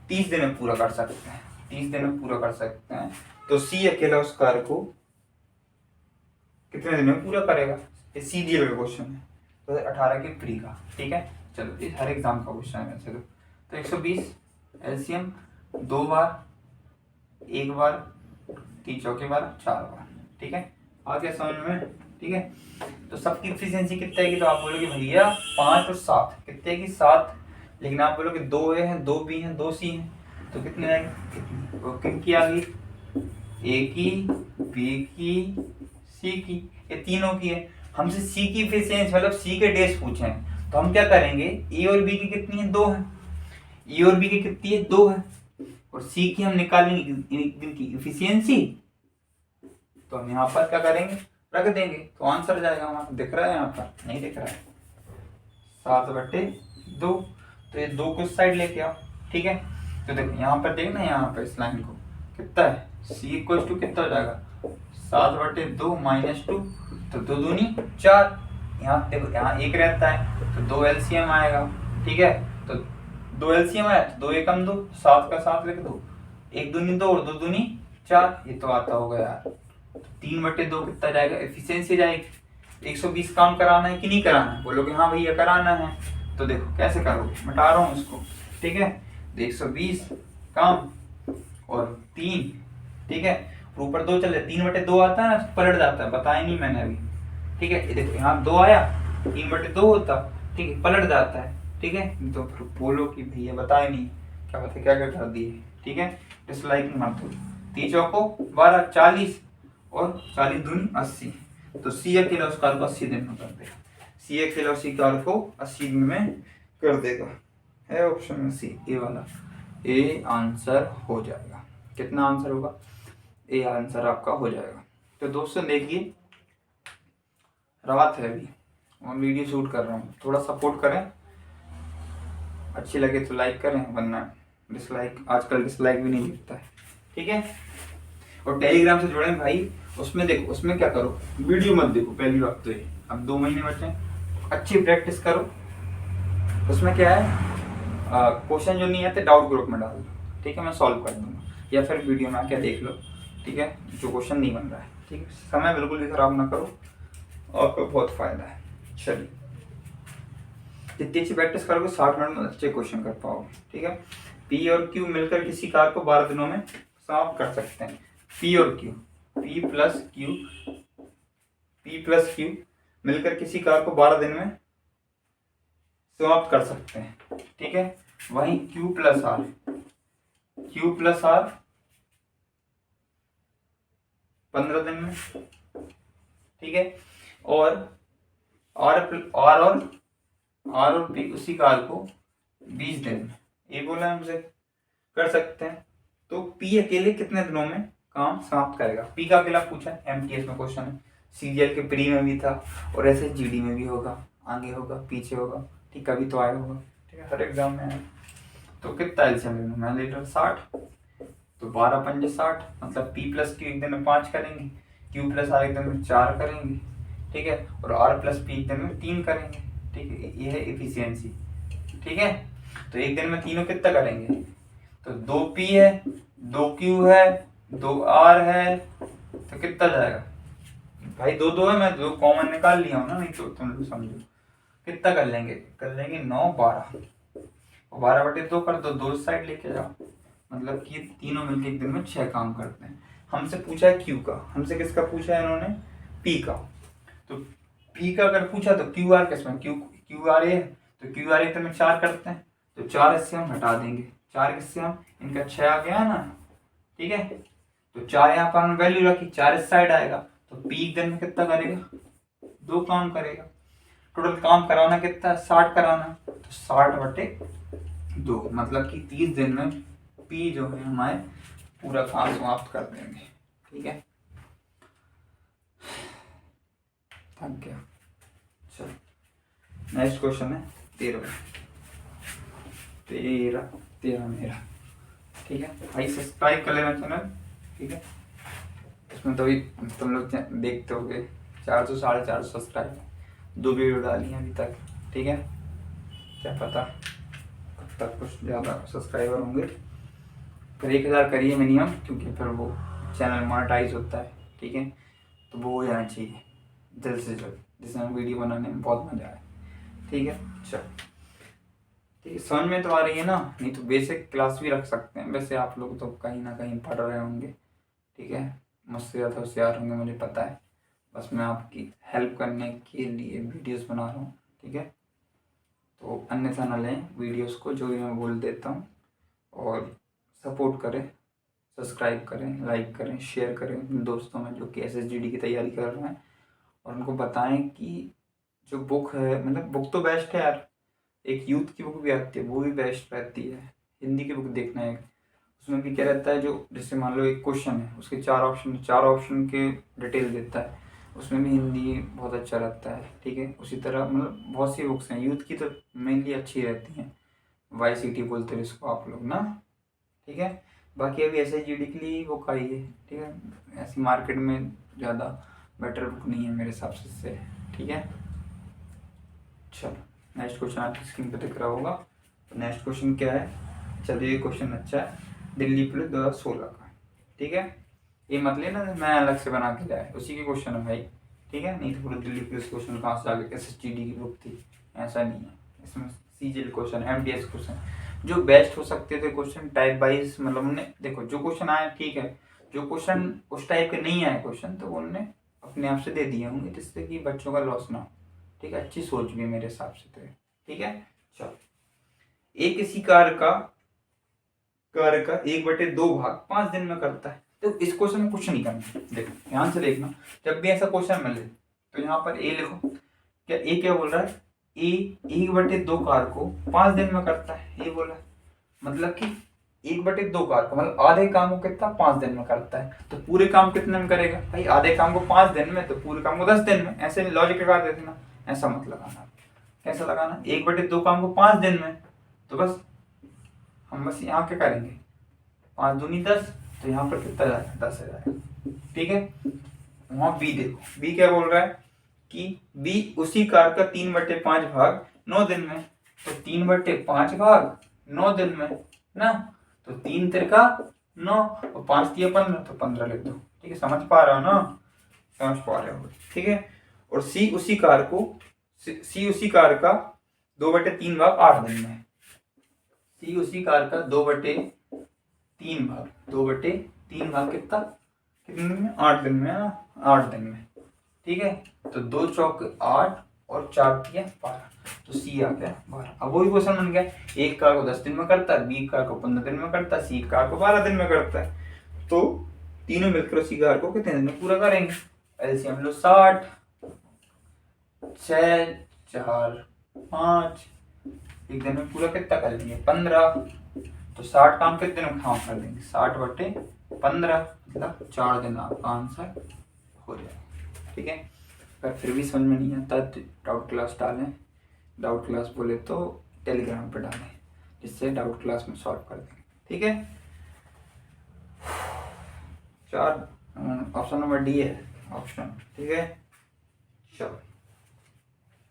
30 दिन में पूरा कर सकते हैं, 30 दिन में पूरा कर सकते हैं, तो सी अकेला उस कार्य को कितने दिन में पूरा करेगा, ये सीधी वाला क्वेश्चन है 2018 के प्री का। ठीक है, चलो ये हर एग्जाम का क्वेश्चन है वैसे तो 120 एलसीएम 2 बार, 1 बार, 3 चौके बार, 4 बार। ठीक है, आ गया समझ में। ठीक है, तो सबकी एफिशिएंसी कितने आएगी, तो आप बोलोगे भैया 5 और 7 कितने की 7, लेकिन आप बोलोगे 2 ए हैं 2 बी हैं 2 सी हैं, तो कितने आएंगे, वो किनकी आ गई, ए की, बी की, सी की, ये तीनों की है। हमसे सी की एफिशिएंसी मतलब सी के डेज पूछे हैं, तो हम क्या करेंगे, ए और बी की कितनी है 2 है, ए और बी की कितनी है 2 है, और सी की हम निकालेंगे इनकी एफिशिएंसी, तो हम यहाँ पर क्या करेंगे रख देंगे, तो आंसर जाएगा हमारा, दिख रहा है यहाँ पर, नहीं दिख रहा है 7/2, तो ये 2 को साइड लेके आओ। ठीक है, तो देखो यहाँ पर देखना, यहाँ पर इस लाइन को कितना है, सी इक्वल टू कितना हो जाएगा 7/2 -2, तो 2 दूनी 4, यहाँ देखो यहाँ 1 रहता है तो 2 एलसीएम आएगा। ठीक है, तो 2 एलसीएम आया तो 2 एकम 2, 7 का 7 लिख दो, 1 दूनी 2 और 2 दूनी 4, ये तो आता होगा यार, तो 3/2 कितना जाएगा, एफिशिएंसी जाएगी। 120 काम कराना है कि नहीं कराना है, बोलोगे हाँ भैया कराना है, तो देखो कैसे करोगे, मिटा रहा हूँ इसको। ठीक है, तो 120 काम और 3, ठीक है, ऊपर 2 चले, 3/2 आता है ना, पलट जाता है, बताया नहीं मैंने अभी। ठीक है, ये देखो यहाँ 2 आया, 3/2 होता, ठीक है, पलट जाता है। ठीक है, तो फिर बोलो कि भैया बताया नहीं, क्या पता क्या क्या कर दिए। ठीक है, डिसलाइक मत दो। 3 चौको 12, 40 और 40 दूनी 80, तो सी अकेला उस कार को 80 दिन में कर देगा, सी अकेला उसी कार को 80 दिन में कर देगा, है ऑप्शन में सी, ए वाला, ए आंसर हो जाएगा। कितना आंसर होगा, ए आंसर आपका हो जाएगा। तो दोस्तों देखिए, रात है अभी और वीडियो शूट कर रहा हूँ, थोड़ा सपोर्ट करें, अच्छी लगे तो लाइक करें, वरना डिसलाइक, आजकल डिसलाइक भी नहीं दिखता है। ठीक है, और टेलीग्राम से जुड़े भाई, उसमें देखो, उसमें क्या करो, वीडियो मत देखो पहली बात तो ये, अब 2 महीने बचे, अच्छी प्रैक्टिस करो। उसमें क्या है, क्वेश्चन जो नहीं आते डाउट ग्रुप में डाल दो, ठीक है, मैं सॉल्व कर दूंगा, या फिर वीडियो में आके देख लो। ठीक है, जो क्वेश्चन नहीं बन रहा है, ठीक है, समय बिल्कुल भी खराब ना करो, आपको बहुत फायदा है। चलिए, जितनी अच्छी प्रैक्टिस करोगे 60 मिनट में अच्छे क्वेश्चन कर पाओगे। ठीक है, पी और क्यू मिलकर किसी कार को 12 दिनों में समाप्त कर सकते हैं। पी और क्यू, पी प्लस क्यू मिलकर किसी कार को 12 दिन में समाप्त कर सकते हैं। ठीक है, वहीं क्यू प्लस आर 15 दिन में। ठीक है, और आर और पी उसी कार को 20 दिन में, ये बोला हमसे कर सकते हैं। तो पी अकेले कितने दिनों में काम समाप्त करेगा। पी का अकेला पूछा है, एमटीएस में क्वेश्चन है, सीजीएल के प्री में भी था और ऐसे जीडी में भी होगा, आगे होगा पीछे होगा, ठीक, कभी तो आया होगा, ठीक है, हर एग्जाम में आया। तो कितना एल्सियम लेना, मैं ले रहा 60, तो 12 पंजे 60, मतलब पी प्लस क्यू एक दिन में 5 करेंगे, क्यू प्लस आर एक दिन में 4 करेंगे, ठीक है, और आर प्लस पी एक दिन में 3 करेंगे, ठीक है, ये है एफिशिएंसी, ठीक है। तो एक दिन में तीनों कितना करेंगे, तो 2 पी है, 2 क्यू है, 2 आर है, तो कितना जाएगा भाई, 2 2 है, मैं 2 कॉमन निकाल लिया हूँ ना, नहीं तो तुम लोग समझो कितना कर लेंगे 9 12, और 12/2 कर दो, दो साइड लेके जाओ, मतलब कि तीनों मिलकर एक दिन में 6 काम करते हैं। हमसे पूछा है क्यू का, हमसे किसका पूछा है इन्होंने, पी का। तो पी का अगर पूछा तो क्यू आर किसमें, क्यू आर ए है, तो क्यू आर एक दिन में 4 करते हैं, तो 4 इससे हम हटा देंगे, 4 किससे हम, इनका 6 आ गया ना, ठीक है, तो 4 यहाँ पर हम वैल्यू रखी, 4 इस साइड आएगा, तो पी एक दिन में कितना करेगा, 2 काम करेगा। टोटल काम कराना कितना, 60 कराना, तो 60/2, मतलब कि 30 दिन में पी जो है हमारे पूरा काम समाप्त कर देंगे, ठीक है। थक गया, चलो नेक्स्ट क्वेश्चन है 13 मेरा, ठीक है भाई, सब्सक्राइब कर लेना चैनल, ठीक है, इसमें तो अभी तुम लोग देखते होगे 400 450 सब्सक्राइब, 2 वीडियो डाली हैं अभी तक, ठीक है, क्या पता कब तक कुछ ज़्यादा सब्सक्राइबर होंगे, फिर 1000 करिए मिनिमम, क्योंकि फिर वो चैनल मोनेटाइज होता है, ठीक है, तो वो हो जाना चाहिए जल्द से जल्द, जिससे हम वीडियो बनाने में बहुत मज़ा आए, ठीक है। चल ठीक है, समझ में तो आ रही है ना, नहीं तो बेसिक क्लास भी रख सकते हैं, वैसे आप लोग तो कहीं ना कहीं पढ़ रहे होंगे, ठीक है, मुझसे ज़्यादा होशियार होंगे मुझे पता है, बस मैं आपकी हेल्प करने के लिए वीडियोस बना रहा हूँ, ठीक है, तो अन्यथा न लें वीडियोस को, जो भी मैं बोल देता हूँ, और सपोर्ट करें, सब्सक्राइब करें, लाइक करें, शेयर करें अपने दोस्तों में जो कि SSGD की तैयारी कर रहे हैं, और उनको बताएं कि जो बुक है, मतलब बुक तो बेस्ट है यार, एक यूथ की बुक भी आती है, वो भी बेस्ट रहती है, हिंदी की बुक देखना है, उसमें भी क्या रहता है, जो जैसे मान लो एक क्वेश्चन है, उसके 4 ऑप्शन के डिटेल देता है, उसमें भी हिंदी बहुत अच्छा रहता है, ठीक है, उसी तरह मतलब बहुत सी बुक्स हैं यूथ की, तो मेनली अच्छी रहती हैं, YCT बोलते हैं इसको आप लोग ना, ठीक है। बाकी अभी SSGD के लिए बुक आई है, ठीक है, ऐसी मार्केट में ज़्यादा बेटर बुक नहीं है मेरे हिसाब से, ठीक है। चलो नेक्स्ट क्वेश्चन आपकी स्क्रीन पर दिख रहा होगा, तो नेक्स्ट क्वेश्चन क्या है, चलिए ये क्वेश्चन अच्छा है, दिल्ली पुलिस 2016 का, ठीक है, ये मत लेना मैं अलग से बना के लाया, उसी के क्वेश्चन है भाई, ठीक है, नहीं तो पूरा दिल्ली पुलिस क्वेश्चन कहाँ से आ गया, SSGD की बुक थी, ऐसा नहीं है, इसमें CGL क्वेश्चन, MTS क्वेश्चन जो बेस्ट हो सकते थे क्वेश्चन टाइप वाइज, मतलब उन्होंने देखो जो क्वेश्चन आया ठीक है, जो क्वेश्चन उस टाइप के नहीं आए क्वेश्चन, तो उन्होंने अपने आप से दे दिए होंगे, जिससे कि बच्चों का लॉस ना हो, ठीक है, अच्छी सोच भी मेरे हिसाब से तो, ठीक है। चलो, एक किसी कार्य का 1/2 भाग 5 दिन में करता है, तो इस क्वेश्चन में कुछ नहीं करना, देखो ध्यान से देखना, जब भी ऐसा क्वेश्चन मिले तो यहाँ पर ए लिखो, क्या ए क्या बोल रहा है, ए 1/2 कार्य को 5 दिन में करता है, ये बोला, मतलब कि 1/2 कार्य को मतलब आधे काम को कितना 5 दिन में करता है, तो पूरे काम कितने में करेगा भाई, आधे काम को 5 दिन में, तो पूरे काम को 10 दिन में, ऐसे लॉजिक लगा देते ना, ऐसा मत लगाना, कैसा लगाना, 1/2 काम को 5 दिन में, तो बस हम बस यहाँ क्या करेंगे, 5 दूनी 10, तो यहाँ पर कितना जाएगा 10 जाएगा, ठीक है। वहाँ बी देखो, बी क्या बोल रहा है कि बी उसी कार का 3/5 भाग 9 दिन में, तो 3/5 भाग 9 दिन में ना, तो 3 तिरका 9 और 5 तिया 15, तो 15 लिख दो, ठीक है, समझ पा रहे हो ना, समझ पा रहे हो, ठीक है। और सी उसी कार का 2/3 भाग 8 दिन में, सी उसी कार का 2/3 भाग, 2/3 भाग कितना, कितने दिन में, 8 दिन में, 8 दिन में, ठीक है, तो 2 चौक 8 और 4 तिया 12, तो सी आ गया 12। अब वही क्वेश्चन बन गया, एक कार को 10 दिन में करता है, बी कार को 15 दिन में करता है, सी कार को 12 दिन में करता है, तो तीनों मिलकर उसी कार को कितने दिन में पूरा करेंगे, एलसीएम लो 60, 6 4 5, एक दिन में पूरा कितना कर लेंगे 15, तो 60 काम कितने दिन में काम कर देंगे, 60/15, मतलब 4 दिन आपका आंसर हो जाएगा। ठीक है, अगर फिर भी समझ में नहीं आता तो डाउट क्लास डालें, डाउट क्लास बोले तो टेलीग्राम पे डालें, जिससे डाउट क्लास में सॉल्व कर देंगे। ठीक है, 4 ऑप्शन नंबर डी है ऑप्शन। ठीक है, चलो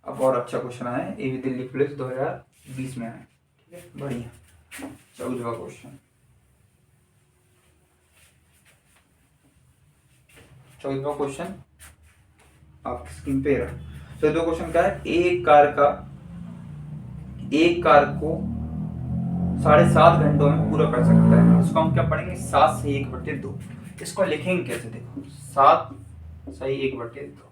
अब और अच्छा क्वेश्चन आया, एवी दिल्ली पुलिस 2020 में आया। ठीक है, बढ़िया। 14वां क्वेश्चन, 14वां क्वेश्चन आपकी स्क्रीन पे रहा। 14वां क्वेश्चन क्या है, एक कार को 7.5 घंटों में पूरा कर सकता है। इसको हम क्या पढ़ेंगे, 7 से 1/2। इसको लिखेंगे कैसे, देखो 7 सही 1/2,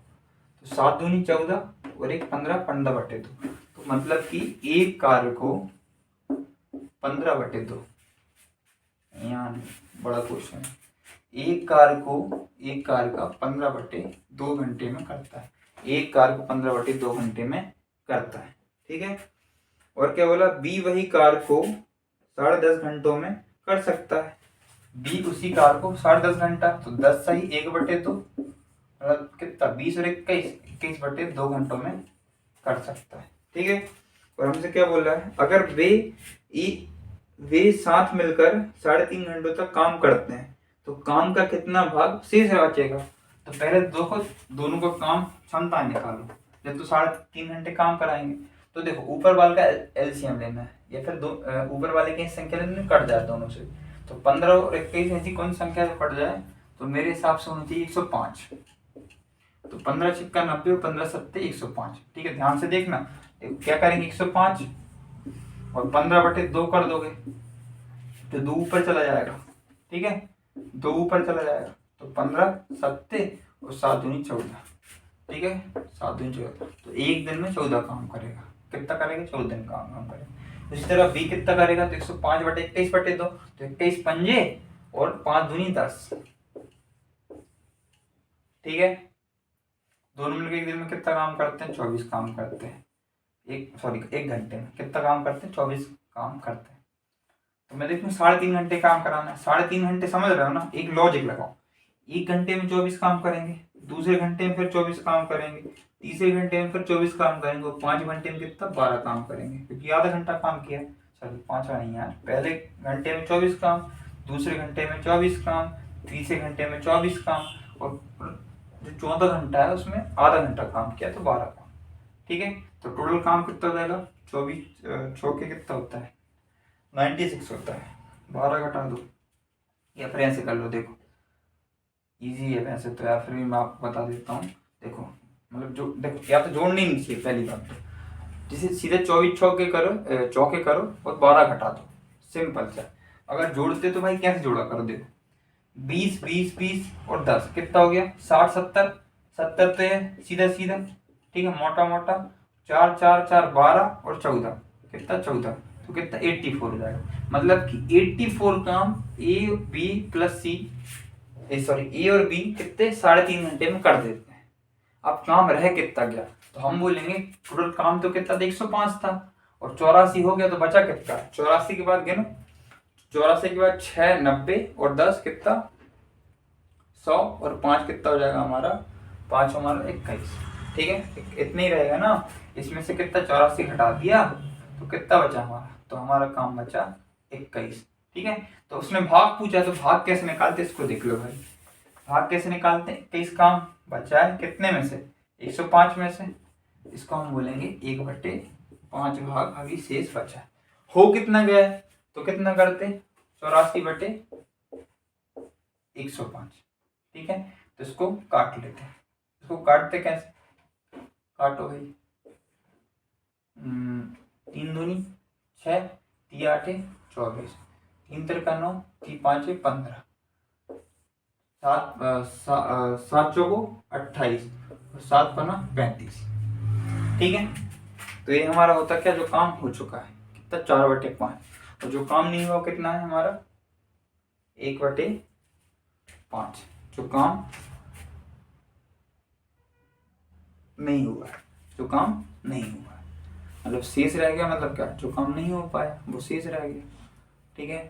तो 7 दूनी 14 और 1 15, 15/2। तो मतलब कि एक कार को 15/2, यहाँ बड़ा क्वेश्चन है, एक कार का 15/2 घंटे में करता है। एक कार को 15/2 घंटे में करता है। ठीक है, और क्या बोला, बी वही कार को 10.5 घंटों में कर सकता है। बी उसी कार को 10.5 घंटा, तो 10 सही 1/2, मतलब कितना 20 और 21 घंटों में कर सकता है। ठीक है, और हमसे क्या बोल रहा है, अगर वे साथ मिलकर 3.5 घंटों तक काम करते हैं तो काम का कितना भाग शेष बचेगा। तो पहले दोनों का काम क्षमता निकालो। जब तो 3.5 घंटे काम कराएंगे तो देखो ऊपर वाले का एलसीएम लेना है, या फिर ऊपर वाले की संख्या लेनी, कट जाए दोनों से। तो 15 और 21 ऐसी कौन संख्या से कट जाए, तो मेरे हिसाब से होनी चाहिए 105। तो 15 छिक्का 90 और 15 सत्ते 105। ठीक है, ध्यान से देखना, क्या करेंगे 105 और 15/2 कर दोगे तो 2 ऊपर चला जाएगा। ठीक है, 2 ऊपर चला जाएगा, तो 15 सत्ते और 7 दूनी 14। ठीक है, 7 दूनी 14, तो एक दिन में 14 काम करेगा। कितना करेगा, 14 दिन काम करेगा। इसी तरह बी कितना करेगा, तो 105/21/2, तो 21 पंजे और 5 दूनी 10। ठीक है, दोनों मिलकर एक दिन में कितना काम करते हैं, 24 काम करते हैं। एक घंटे में कितना काम करते हैं, 24 काम करते हैं। तो मैं देखूँ 3.5 घंटे काम कराना है, 3.5 घंटे समझ रहे हो ना, एक लॉजिक लगाओ। एक घंटे में 24 काम करेंगे, दूसरे घंटे में फिर 24 काम करेंगे, तीसरे घंटे में फिर 24 काम करेंगे, और 5 घंटे में कितना 12 काम करेंगे, क्योंकि आधा घंटा काम किया। सॉरी 5वां नहीं यार, पहले घंटे में 24 काम, दूसरे घंटे में 24 काम, तीसरे घंटे में 24 काम, और जो 14 घंटा है उसमें आधा घंटा काम किया, तो 12 काम। ठीक है, तो टोटल काम कितना हो जाएगा, 24 चौके कितना होता है, 96 होता है। 12 घटा दो, या फिर ऐसे कर लो, देखो इजी है वैसे तो यार, फिर भी मैं आपको बता देता हूँ। देखो मतलब जो देखो, या तो जोड़नी नहीं चाहिए पहली बात तो, जिसे सीधे 24 चौके करो और 12 घटा दो, सिंपल सा। अगर जोड़ते तो भाई कैसे जोड़ा करो, देखो 20 20 20 और 10 कितना हो गया, 60 70 70 तो है सीधा सीधा। ठीक है, मोटा मोटा 4 4 4 12 और 14 कितना 14, तो कितना 84 हो जाएगा। मतलब कि 84 काम A B plus C, sorry A और बी कितने 3.5 घंटे में कर देते हैं। अब काम रह कितना गया, तो हम बोलेंगे टोटल काम तो कितना 105 था, और 84 हो गया, तो बचा कितना, 84 के बाद गिनो, 84 के बाद 6 90 और 10 कितना 100, और 5 कितना हो जाएगा हमारा, 5 हमारा 21। ठीक है, इतना ही रहेगा ना, इसमें से कितना 84 हटा दिया, तो कितना बचा हमारा, तो हमारा काम बचा 21। ठीक है, तो उसने भाग पूछा, तो भाग कैसे निकालते इसको देख लो भाई। भाग कैसे निकालते हैं, 21 काम बचा है कितने में से, 105 में से। इसको हम बोलेंगे 1/5 भाग अभी शेष बचा है। हो कितना गया है, तो कितना करते 84/105। ठीक है, तो इसको काट लेते हैं। इसको काटते कैसे, काटो भाई, 3 दूनी 6, 3 8 24, 3 3 9, 3 5 15, 7 चौको 28 और 7 5 35। ठीक है, तो ये हमारा होता क्या, जो काम हो चुका है कितना 4/5, और जो काम नहीं हुआ कितना है हमारा 1/5। जो काम नहीं हुआ, जो काम नहीं हुआ मतलब शेष रह गया, मतलब क्या, जो काम नहीं हो पाया वो शेष रह गया। ठीक है,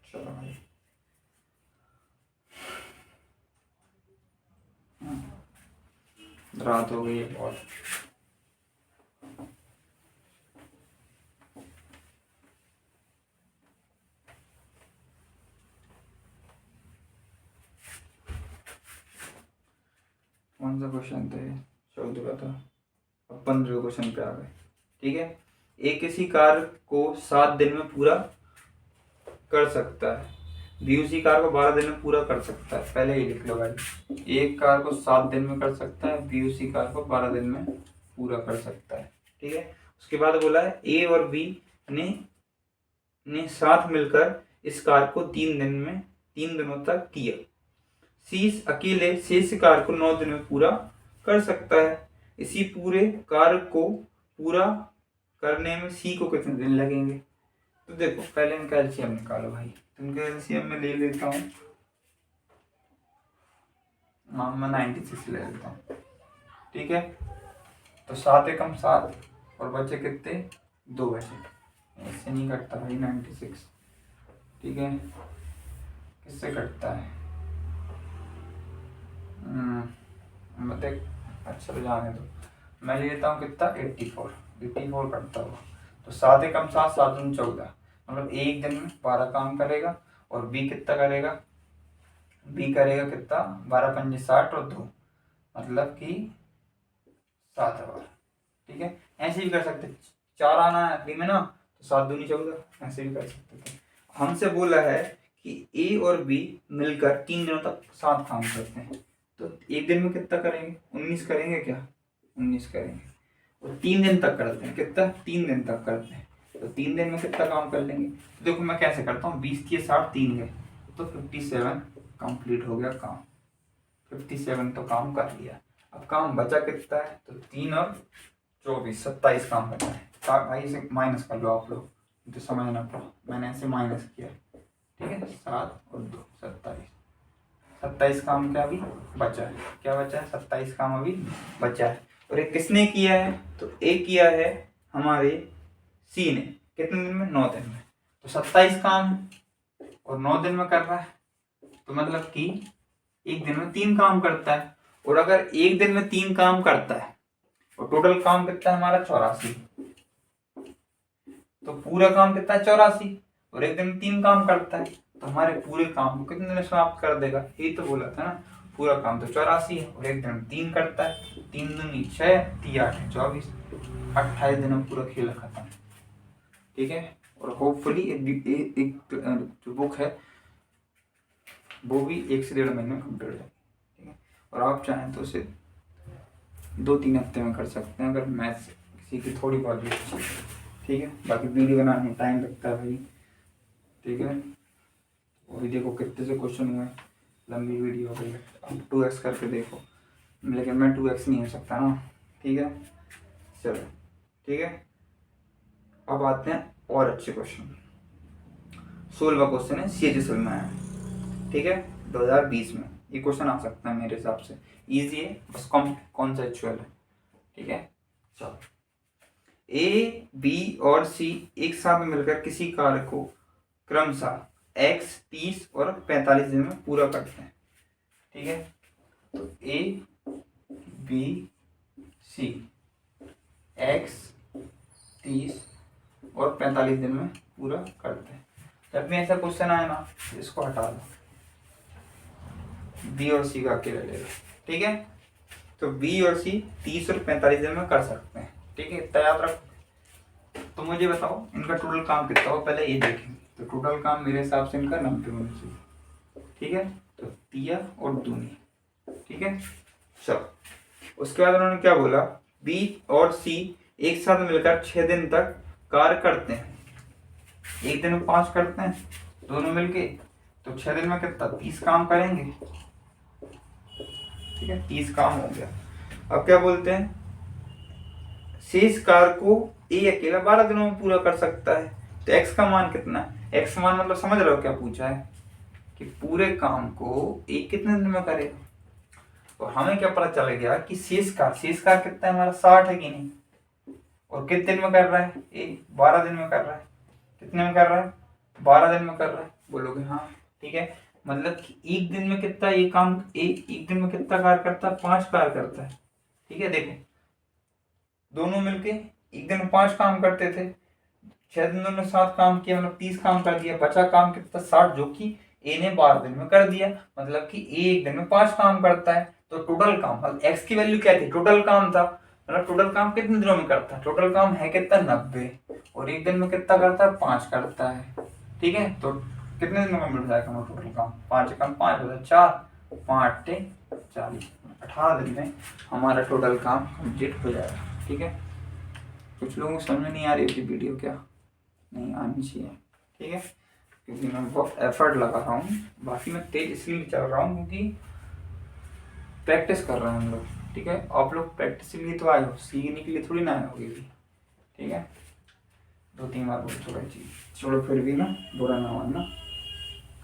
चलो भाई। रात हो गई है बहुत। कौन सा क्वेश्चन थे? 14 का था, अब 15 क्वेश्चन पे आ गए। ठीक है, एक किसी कार्य को 7 दिन में पूरा कर सकता है, बी उसी कार्य को 12 दिन में पूरा कर सकता है। पहले ही लिख लो भाई, एक कार्य को 7 दिन में कर सकता है, बी उसी कार्य को 12 दिन में पूरा कर सकता है। ठीक है, उसके बाद बोला है ए और बी ने साथ मिलकर इस कार्य को 3 दिनों तक किया। सी अकेले शेष कार्य को 9 दिन में पूरा कर सकता है। इसी पूरे कार्य को पूरा करने में सी को कितने दिन लगेंगे? तो देखो, पहले इनका एलसीएम निकालो भाई। तो इनका एलसीएम में ले लेता हूँ, मैं 96 ले लेता हूँ। ठीक है, तो 7 एकम 7 और बचे कितने? 2 बचे। इससे नहीं कटता भाई 96। ठीक है, किससे कटता है? देख, अच्छा तो जाने दो, मैं ले लेता हूँ कितना? 84 कटता होगा। तो 7 एकम 7, 7 दूनी 14, मतलब एक दिन में 12 काम करेगा। और बी कितना करेगा? बी करेगा कितना? 12 पंजे 60 और 2, मतलब कि 7 बार। ठीक है, ऐसे भी कर सकते, 4 आना है बी में ना, तो 7 दूनी 14, ऐसे भी कर सकते थे। हमसे बोला है कि ए और बी मिलकर 3 दिनों तक साथ काम करते हैं, तो एक दिन में कितना करेंगे? 19 करेंगे क्या? 19 करेंगे। और 3 दिन तक करते हैं, कितना? 3 दिन तक करते हैं, तो 3 दिन में कितना काम कर लेंगे? तो देखो मैं कैसे करता हूँ, 20 किए 60, 3 गए, तो 57 कंप्लीट हो गया काम। 57 तो काम कर लिया। अब काम बचा कितना है? तो 3 और 24, 27 काम बचा है। भाई इसे माइनस कर लो आप लोग, तो समझना पड़ा, मैंने ऐसे माइनस किया। ठीक है, 7 और 2 27, 27 काम क्या अभी बचा है? क्या बचा है? 27 काम अभी बचा है। और एक किसने किया है? तो एक किया है हमारे सी ने, कितने दिन में? 9 दिन में। तो 27 काम और 9 दिन में कर रहा है, तो मतलब कि एक दिन में 3 काम करता है। और अगर एक दिन में 3 काम करता है और टोटल काम कितना है हमारा? 84, तो पूरा काम कितना है? 84। और एक दिन में 3 काम करता है, तो हमारे पूरे काम को कितने दिन में समाप्त कर देगा? यही तो बोला था ना, पूरा काम तो 84 है और एक दिन में 3 करता है, 3 दूनी 6, 3 8 24, 28 दिन में पूरा खेल खत्म। ठीक है, और होपफुली एक जो बुक है वो भी 1 से 1.5 महीने में कंप्लीट हो जाएगी। ठीक है, और आप चाहें तो उसे 2-3 हफ्ते में कर सकते हैं, अगर मैथ्स किसी की थोड़ी बहुत भी अच्छी है। ठीक है, बाकी वीडियो बनाने में टाइम लगता है भाई। ठीक है, अभी देखो कितने से क्वेश्चन हुए, लंबी वीडियो हो गई है। अब 2x करके देखो, लेकिन मैं 2x नहीं हो सकता ना। ठीक है, चलो ठीक है, अब आते हैं और अच्छे क्वेश्चन। 16वां क्वेश्चन है CHSL में आया। ठीक है, 2020 में ये क्वेश्चन आ सकता है मेरे हिसाब से, इजी है, बस कॉन्सेप्चुअल है। ठीक है, चलो, ए बी और सी एक साथ मिलकर किसी कार्य को क्रमशः x 30 और 45 दिन में पूरा करते हैं। ठीक है, तो ए बी सी x 30 और 45 दिन में पूरा करते हैं। जब भी ऐसा क्वेश्चन आए ना, इसको हटा दो, बी और सी का अकेला ले लो। ठीक है, तो बी और सी 30 और 45 दिन में कर सकते हैं। ठीक है, इतना याद रखो। तो मुझे बताओ इनका टोटल काम कितना हो, पहले ये देखेंगे। तो टोटल काम मेरे हिसाब से इनका 90 होना चाहिए। ठीक है, तो तिया और दूनी। ठीक है, चलो, उसके बाद उन्होंने क्या बोला? बी और सी एक साथ मिलकर 6 दिन तक कार्य करते हैं। एक दिन में 5 करते हैं दोनों मिलके, तो 6 दिन में कितना? 30 काम करेंगे। ठीक है, 30 काम हो गया। अब क्या बोलते हैं? शेष कार्य को ए अकेला 12 दिनों में पूरा कर सकता है। तो एक्स का मान कितना है? एक्स मान मतलब समझ रहे हो क्या पूछा है? कि पूरे काम को ए कितने दिन में करेगा। और हमें क्या पता चल गया कि शेष कार्य कितना है हमारा? 60 है कि नहीं। और कितने दिन में कर रहा है? ए 12 दिन में कर रहा है। कितने में कर रहा है? 12 दिन में कर रहा है, बोलोगे हाँ ठीक है। मतलब कि एक दिन में कितना ये काम, एक दिन में कितना कार्य करता है, 5 कार्य करता है। ठीक है, देखो दोनों मिलके एक दिन में 5 काम करते थे, 6 दिनों में 7 काम किया, मतलब 30 काम कर दिया, बचा काम कितना 60, जो कि ए ने 12 दिन में कर दिया। मतलब कि ए एक दिन में 5 काम करता है। तो टोटल काम, मतलब एक्स की वैल्यू क्या थी, टोटल काम था, मतलब टोटल काम कितने दिनों में करता है, टोटल काम है कितना 90, और एक दिन में कितना करता है 5 करता है। ठीक है, तो कितने दिनों में मिल जाएगा हमारा टोटल काम, 5 कम 5 बचा 4, 5 40, 18 दिन में हमारा टोटल काम कंप्लीट हो जाएगा। ठीक है, कुछ लोगों को समझ में नहीं आ रही होती वीडियो, क्या नहीं आनी चाहिए। ठीक है, क्योंकि मैं बहुत एफर्ट लगा रहा हूँ, बाकी मैं तेज इसलिए चल रहा हूँ क्योंकि प्रैक्टिस कर रहे हैं हम लोग। ठीक है, आप लोग प्रैक्टिस के लिए तो आए हो, सीखने के लिए थोड़ी ना आए हो भी। ठीक है, 2-3 बार बोल थोड़ा चीज छोड़ो, फिर भी ना बुरा ना मानना,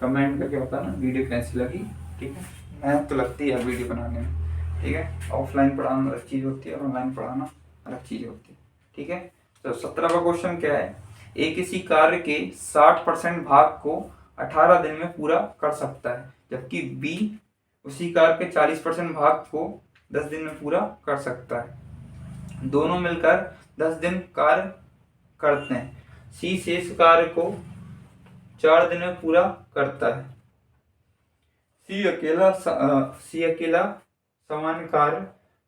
कमेंट करके बताना वीडियो कैसी लगी। ठीक है, मेहनत तो लगती है वीडियो बनाने में। ठीक है, ऑफलाइन पढ़ाना अलग चीज़ होती है, ऑनलाइन पढ़ाना अलग चीज़ होती है। ठीक है, तो 17वां क्वेश्चन क्या है, ए किसी कार्य के 60% भाग को 18 दिन में पूरा कर सकता है, जबकि बी उसी कार्य के 40% भाग को 10 दिन में पूरा कर सकता है। दोनों मिलकर 10 दिन कार्य करते हैं। सी शेष कार्य को 4 दिन में पूरा करता है। सी अकेला समान कार्य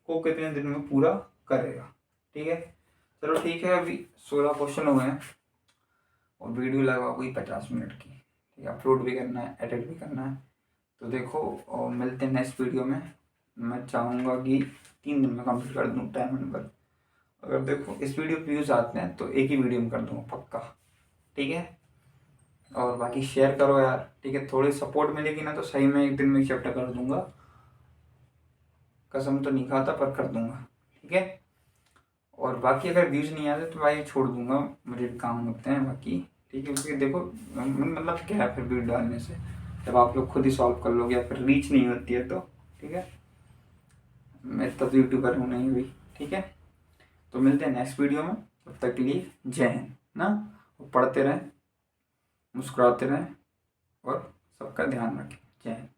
को कितने दिन में पूरा करेगा। ठीक है, चलो ठीक है, अभी 16 क्वेश्चन हो गए हैं और वीडियो लगा हुई 50 मिनट की। ठीक है, अपलोड भी करना है, एडिट भी करना है। तो देखो, और मिलते हैं नेक्स्ट वीडियो में। मैं चाहूँगा कि 3 दिन में कंप्लीट कर दूँ टाइम नंबर। अगर देखो इस वीडियो पे व्यूज़ आते हैं तो एक ही वीडियो में कर दूँगा पक्का। ठीक है, और बाकी शेयर करो यार। ठीक है, थोड़ी सपोर्ट मिलेगी ना तो सही में एक दिन में चैप्टर कर दूंगा, कसम तो नहीं खाता पर कर दूंगा। ठीक है, और बाकी अगर व्यूज नहीं आते तो भाई छोड़ दूंगा, मुझे भी काम होते हैं बाकी। ठीक है, क्योंकि देखो मतलब क्या है फिर वीडियो डालने से, जब आप लोग खुद ही सॉल्व कर लोगे या फिर रीच नहीं होती है तो। ठीक है, मैं तब यूट्यूबर हूँ नहीं हुई। ठीक है, तो मिलते हैं नेक्स्ट वीडियो में, तब तक के लिए जय हिंद ना। पढ़ते रहें, मुस्कुराते रहें और सबका ध्यान रखें। जय हिंद।